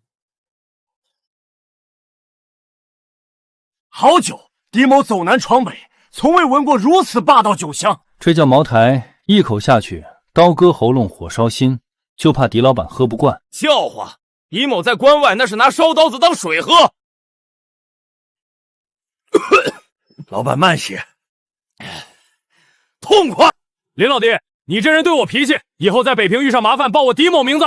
好酒，狄某走南闯北，从未闻过如此霸道酒香。这叫茅台，一口下去，刀割喉咙，火烧心，就怕狄老板喝不惯。笑话！狄某在关外那是拿烧刀子当水喝。老板慢些，痛快！林老弟，你这人对我脾气，以后在北平遇上麻烦，报我狄某名字。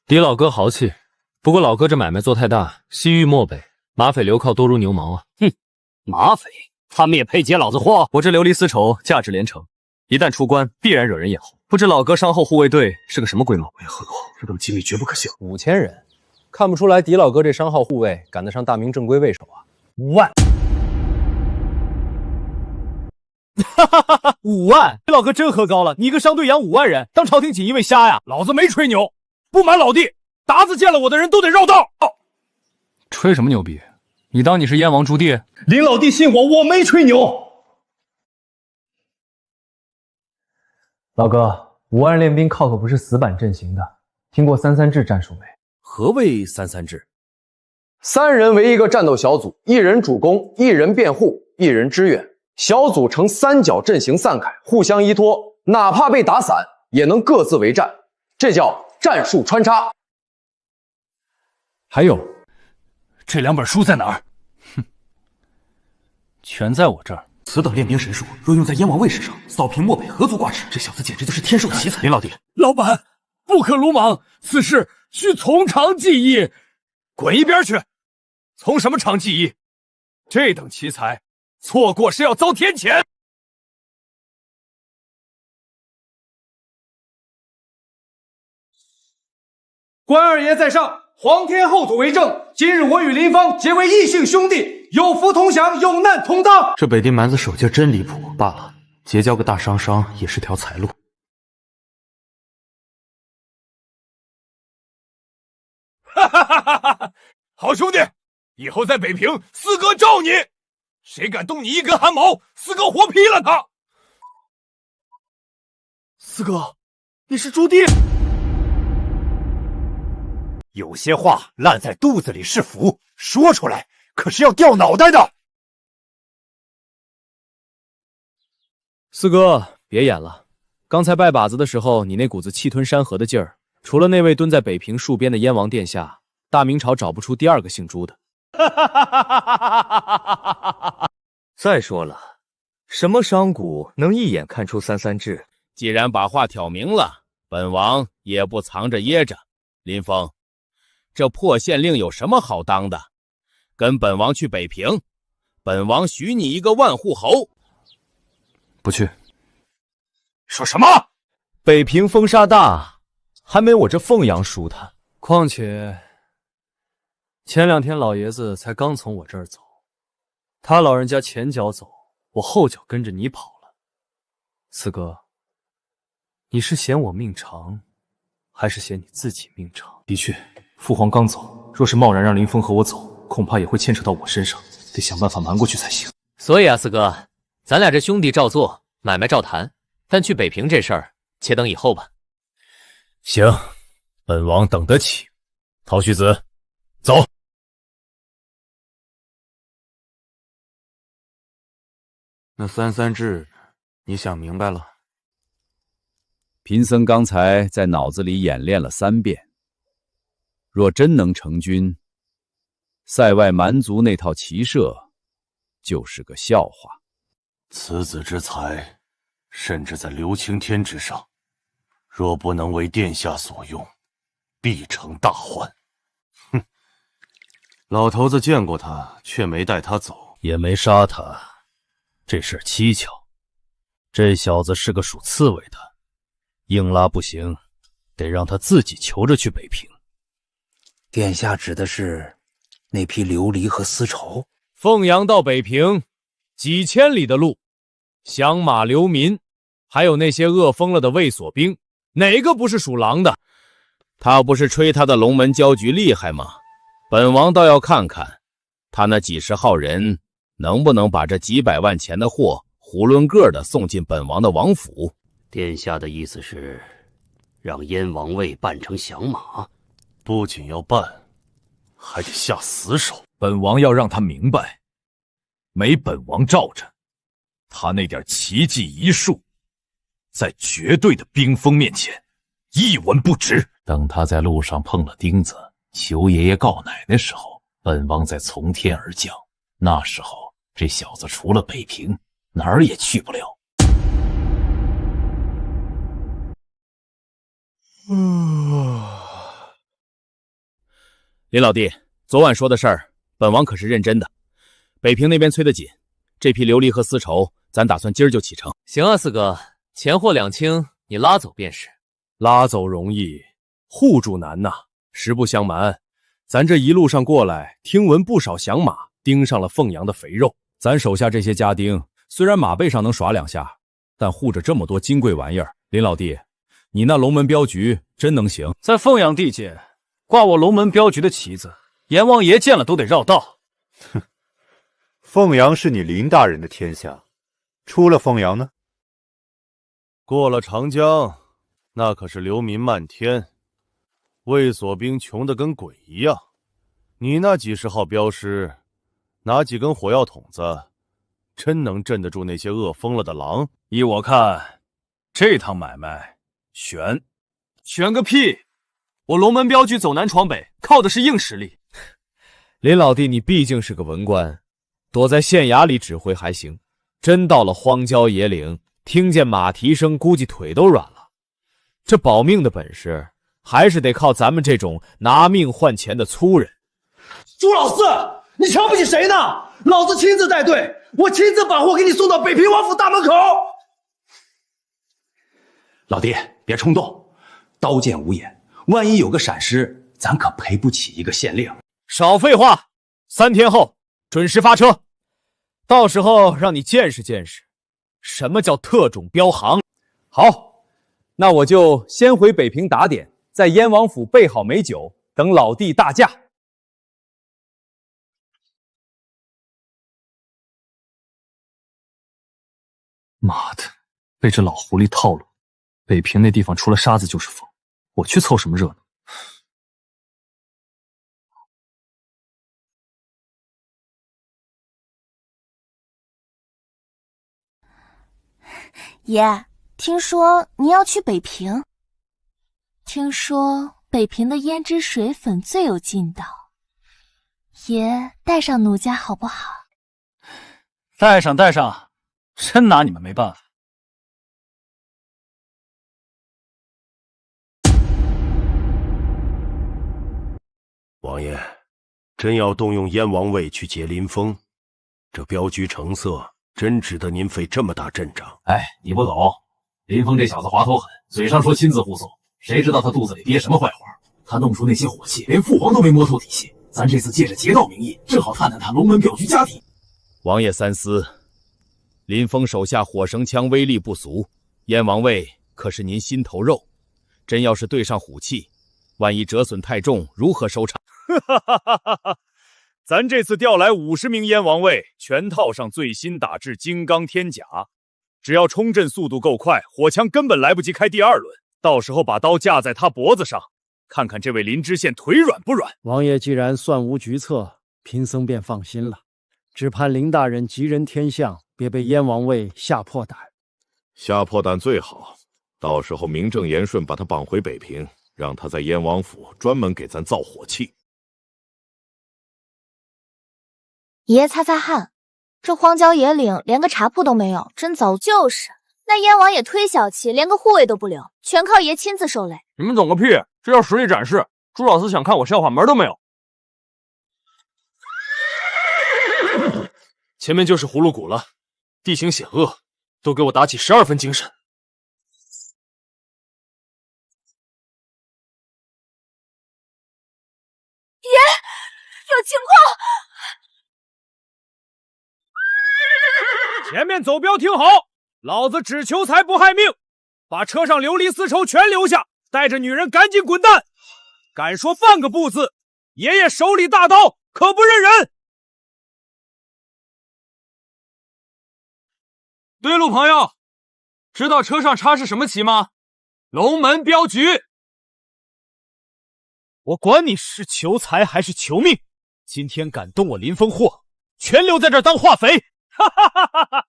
狄老哥豪气，不过老哥这买卖做太大，西域漠北，马匪流靠多如牛毛啊！哼，马匪他们也配接老子货？我这琉璃丝绸价值连城，一旦出关，必然惹人眼红。不知老哥伤后护卫队是个什么规模？为何这等机密绝不可泄露。 5000人，看不出来狄老哥这商号护卫赶得上大明正规卫手啊！5万。哈哈哈哈！5万，这老哥真喝高了！你一个商队养5万人，当朝廷锦衣卫瞎呀？老子没吹牛，不瞒老弟，达子见了我的人都得绕道。吹什么牛逼？你当你是燕王朱棣？林老弟信我，我没吹牛。老哥，5万人练兵靠可不是死板阵型的。听过3-3制战术没？何谓3-3制？3人为一个战斗小组，1人主攻，1人辩护，1人支援。小组呈3角阵型散开，互相依托，哪怕被打散，也能各自为战，这叫战术穿插。还有，这2本书在哪儿？哼，全在我这儿。此等练兵神术，若用在燕王卫士上，扫平漠北何足挂齿。这小子简直就是天授奇才。林老弟，老板，不可鲁莽，此事需从长计议。滚一边去！从什么长计议？这等奇才，错过是要遭天谴。关二爷在上，皇天后土为证。今日我与林芳结为异姓兄弟，有福同享，有难同当。这北地蛮子手劲真离谱，罢了，结交个大商也是条财路。哈哈哈哈哈！好兄弟，以后在北平，四哥罩你，谁敢动你一根汗毛，四哥活劈了他！四哥，你是朱棣？有些话烂在肚子里是福，说出来可是要掉脑袋的。四哥，别演了。刚才拜把子的时候，你那股子气吞山河的劲儿，除了那位蹲在北平戍边的燕王殿下，大明朝找不出第二个姓朱的。再说了，什么商贾能一眼看出三三制？既然把话挑明了，本王也不藏着掖着。林峰，这破县令有什么好当的？跟本王去北平，本王许你一个万户侯。不去。说什么？北平风沙大，还没我这凤阳舒坦。况且前2天老爷子才刚从我这儿走，他老人家前脚走，我后脚跟着你跑了。四哥，你是嫌我命长，还是嫌你自己命长？的确，父皇刚走，若是贸然让林峰和我走，恐怕也会牵扯到我身上，得想办法瞒过去才行。所以啊，四哥，咱俩这兄弟照做，买卖照谈，但去北平这事儿，且等以后吧。行，本王等得起。陶须子，走。那三三制，你想明白了？贫僧刚才在脑子里演练了3遍，若真能成军，塞外蛮族那套骑射就是个笑话。此子之才，甚至在刘青天之上，若不能为殿下所用，必成大患。哼，老头子见过他，却没带他走，也没杀他，这事儿蹊跷。这小子是个属刺猬的，硬拉不行，得让他自己求着去北平。殿下指的是那批琉璃和丝绸？凤阳到北平几千里的路，响马流民，还有那些饿疯了的卫所兵，哪个不是属狼的？他不是吹他的龙门镖局厉害吗？本王倒要看看他那几十号人能不能把这几百万钱的货囫囵个的送进本王的王府。殿下的意思是让燕王位办成响马？不仅要办，还得下死手。本王要让他明白，没本王罩着，他那点奇技异术，在绝对的兵锋面前一文不值。等他在路上碰了钉子，求爷爷告奶的时候，本王再从天而降。那时候这小子除了北平，哪儿也去不了。林老弟，昨晚说的事儿，本王可是认真的。北平那边催得紧，这批琉璃和丝绸，咱打算今儿就启程。行啊，四哥，钱货两清，你拉走便是。拉走容易，护住难呐。实不相瞒，咱这一路上过来，听闻不少响马盯上了凤阳的肥肉。咱手下这些家丁，虽然马背上能耍2下，但护着这么多金贵玩意儿。林老弟，你那龙门镖局真能行？在凤阳地界，挂我龙门镖局的旗子，阎王爷见了都得绕道。哼，凤阳是你林大人的天下，出了凤阳呢？过了长江，那可是流民漫天，卫所兵穷得跟鬼一样。你那几十号镖师，拿几根火药筒子，真能镇得住那些饿疯了的狼？依我看，这趟买卖悬。悬个屁！我龙门镖局走南闯北，靠的是硬实力。林老弟，你毕竟是个文官，躲在县衙里指挥还行，真到了荒郊野岭，听见马蹄声，估计腿都软了。这保命的本事，还是得靠咱们这种拿命换钱的粗人。朱老四，你瞧不起谁呢？老子亲自带队，我亲自把货给你送到北平王府大门口。老弟，别冲动，刀剑无眼，万一有个闪失，咱可赔不起一个县令。少废话，3天后准时发车，到时候让你见识见识，什么叫特种镖行。好，那我就先回北平打点，在燕王府备好美酒，等老弟大驾。妈的，被这老狐狸套路。北平那地方除了沙子就是风，我去凑什么热闹？爷，听说您要去北平，听说北平的胭脂水粉最有劲道，爷带上奴家好不好？带上，真拿你们没办法。王爷，真要动用燕王位去劫林峰，这镖局成色真值得您费这么大阵仗？哎，你不懂，林峰这小子滑头狠，嘴上说亲自护送，谁知道他肚子里憋什么坏话？他弄出那些火器，连父皇都没摸透底细。咱这次借着劫道名义，正好探探他龙门镖局家底。王爷三思，林峰手下火绳枪威力不俗，燕王位可是您心头肉，真要是对上虎器，万一折损太重，如何收场？咱这次调来50名燕王卫，全套上最新打制金刚天甲，只要冲阵速度够快，火枪根本来不及开第2轮，到时候把刀架在他脖子上，看看这位林知县腿软不软。王爷既然算无局策，贫僧便放心了，只盼林大人吉人天相，别被燕王卫吓破胆。吓破胆最好，到时候名正言顺把他绑回北平，让他在燕王府专门给咱造火器。爷擦擦汗，这荒郊野岭连个茶铺都没有，真糟。就是，那燕王也忒小气，连个护卫都不留，全靠爷亲自受累。你们懂个屁！这叫实力展示。朱老师想看我笑话，门都没有。前面就是葫芦谷了，地形险恶，都给我打起12分精神。爷，有情况！前面走镖听好，老子只求财不害命，把车上流离丝绸全留下，带着女人赶紧滚蛋！敢说半个不字，爷爷手里大刀可不认人。对路朋友，知道车上插是什么旗吗？龙门镖局。我管你是求财还是求命，今天敢动我林峰货，全留在这儿当化肥！哈哈哈哈哈！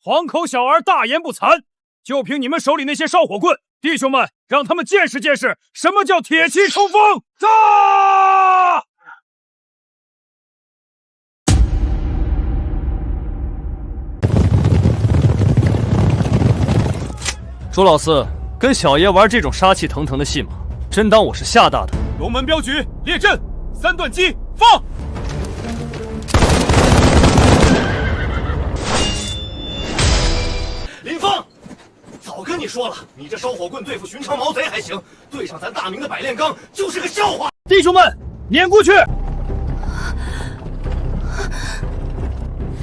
黄口小儿大言不惭，就凭你们手里那些烧火棍，弟兄们，让他们见识见识什么叫铁骑冲锋！杀！朱老四跟小爷玩这种杀气腾腾的戏码，真当我是吓大的？龙门镖局列阵，3段击，放！林峰，早跟你说了，你这烧火棍对付寻常毛贼还行，对上咱大明的百炼钢就是个笑话。弟兄们，撵过去！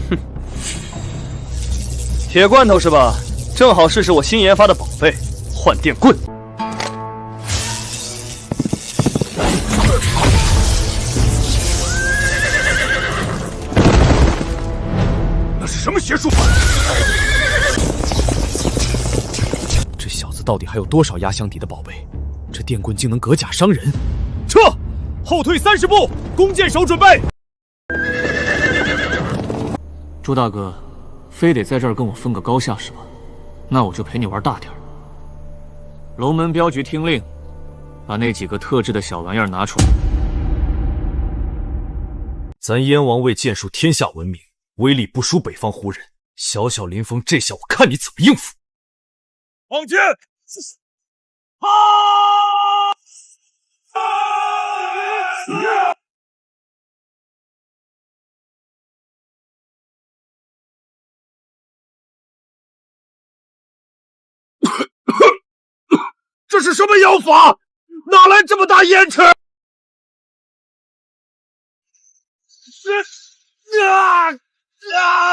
哼，铁罐头是吧？正好试试我新研发的宝贝——换电棍。那是什么邪术？这小子到底还有多少压箱底的宝贝？这电棍竟能隔甲伤人！撤，后退30步，弓箭手准备。朱大哥，非得在这儿跟我分个高下是吧？那我就陪你玩大点儿。龙门镖局听令，把那几个特制的小玩意儿拿出来。咱燕王卫剑术天下闻名，威力不输北方胡人。小小林峰这下我看你怎么应付！往前！这是什么妖法？哪来这么大烟池？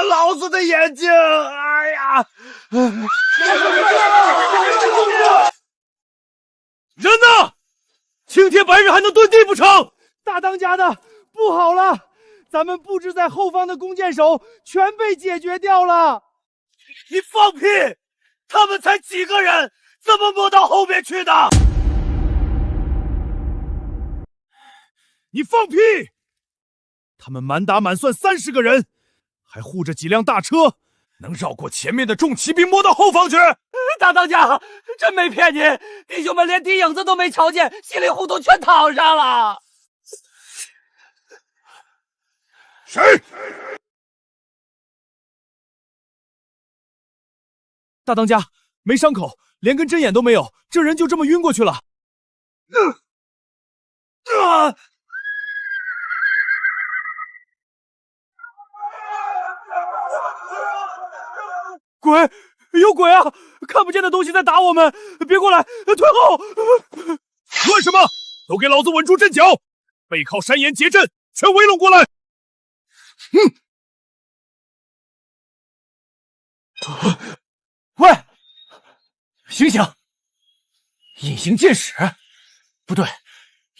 老子的眼睛！哎呀！人呢？青天白日还能遁地不成？大当家的，不好了！咱们布置在后方的弓箭手全被解决掉了！你放屁！他们才几个人，怎么摸到后面去的？你放屁！他们满打满算30个人，还护着几辆大车，能绕过前面的重骑兵摸到后方去？大当家，真没骗你，弟兄们连敌影子都没瞧见，稀里糊涂全躺上了。谁？大当家，没伤口，连根针眼都没有，这人就这么晕过去了。鬼！有鬼啊！看不见的东西在打我们，别过来，退后！乱什么？都给老子稳住阵脚，背靠山岩结阵，全围拢过来！喂，醒醒！隐形剑矢？不对，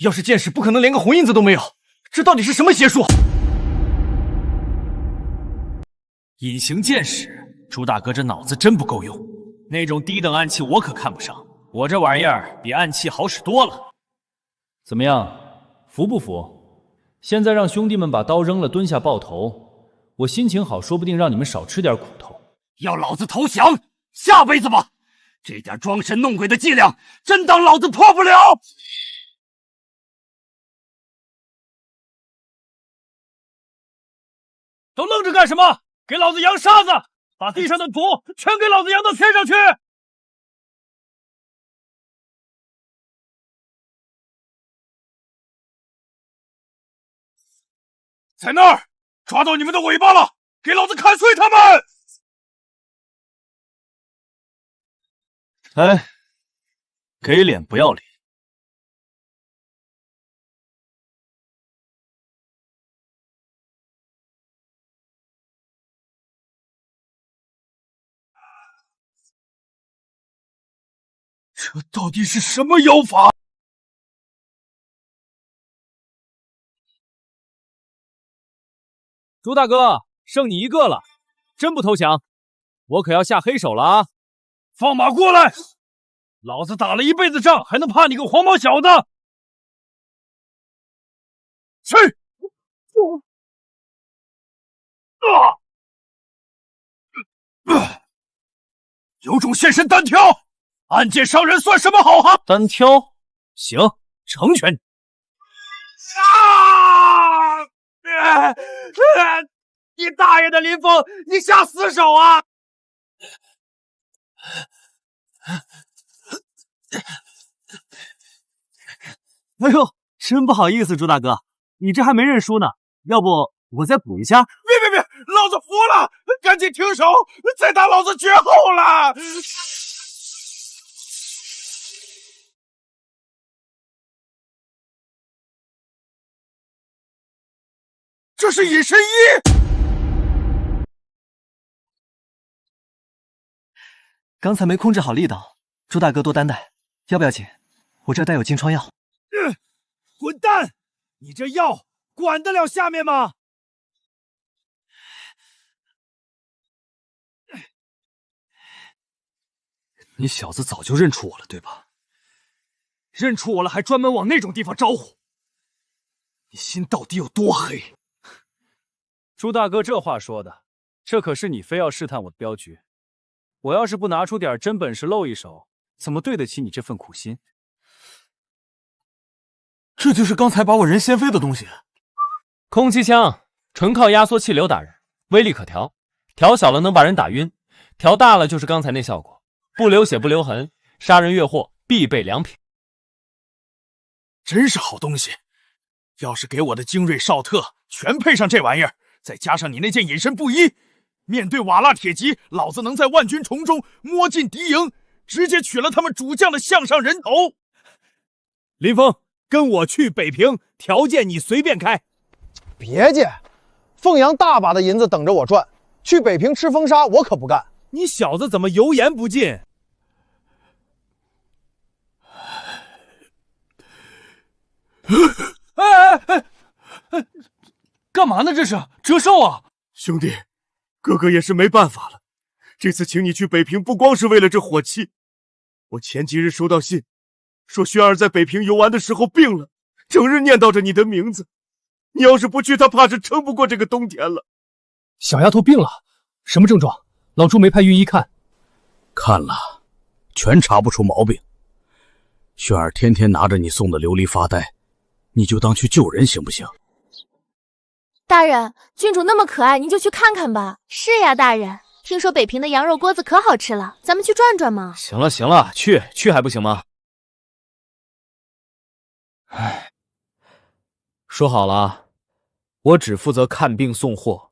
要是剑矢，不可能连个红印子都没有。这到底是什么邪术？隐形剑矢，朱大哥这脑子真不够用。那种低等暗器我可看不上，我这玩意儿比暗器好使多了。怎么样，服不服？现在让兄弟们把刀扔了，蹲下抱头，我心情好，说不定让你们少吃点苦头。要老子投降，下辈子吧！这点装神弄鬼的伎俩，真当老子破不了？都愣着干什么？给老子扬沙子！把地上的土全给老子扬到天上去！在那儿，抓到你们的尾巴了，给老子砍碎他们！哎，给脸不要脸！这到底是什么妖法？朱大哥，剩你一个了，真不投降，我可要下黑手了啊！放马过来！老子打了一辈子仗，还能怕你个黄毛小子？去！有种现身单挑！暗箭伤人算什么好汉？单挑，行，成全你。你大爷的林峰，你下死手啊！哎呦，真不好意思，朱大哥，你这还没认输呢，要不我再补一下？别，老子服了，赶紧停手，再打老子绝后了！这是隐身衣！刚才没控制好力道，朱大哥多担待，要不要紧？我这带有金疮药。滚蛋！你这药管得了下面吗？你小子早就认出我了，对吧？认出我了，还专门往那种地方招呼，你心到底有多黑？朱大哥这话说的，这可是你非要试探我的镖局。我要是不拿出点真本事露一手，怎么对得起你这份苦心？这就是刚才把我人掀飞的东西。空气枪纯靠压缩气流打人，威力可调，调小了能把人打晕，调大了就是刚才那效果，不流血不留痕，杀人越货必备良品。真是好东西！要是给我的精锐少特全配上这玩意儿，再加上你那件隐身布衣，面对瓦剌铁骑，老子能在万军丛中摸进敌营，直接取了他们主将的项上人头。林峰，跟我去北平，条件你随便开。别介，凤阳大把的银子等着我赚，去北平吃风沙我可不干。你小子怎么油盐不进？干嘛呢？这是折寿啊！兄弟，哥哥也是没办法了。这次请你去北平，不光是为了这火器，我前几日收到信，说轩儿在北平游玩的时候病了，整日念叨着你的名字。你要是不去，她怕是撑不过这个冬天了。小丫头病了，什么症状？老朱没派御医看。看了，全查不出毛病。轩儿天天拿着你送的琉璃发呆，你就当去救人行不行？大人，郡主那么可爱，您就去看看吧。是呀，大人，听说北平的羊肉锅子可好吃了，咱们去转转嘛。行了行了，去还不行吗？唉，说好了，我只负责看病送货，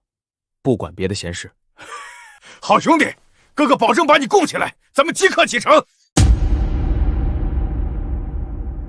不管别的闲事。好兄弟，哥哥保证把你供起来，咱们即刻启程。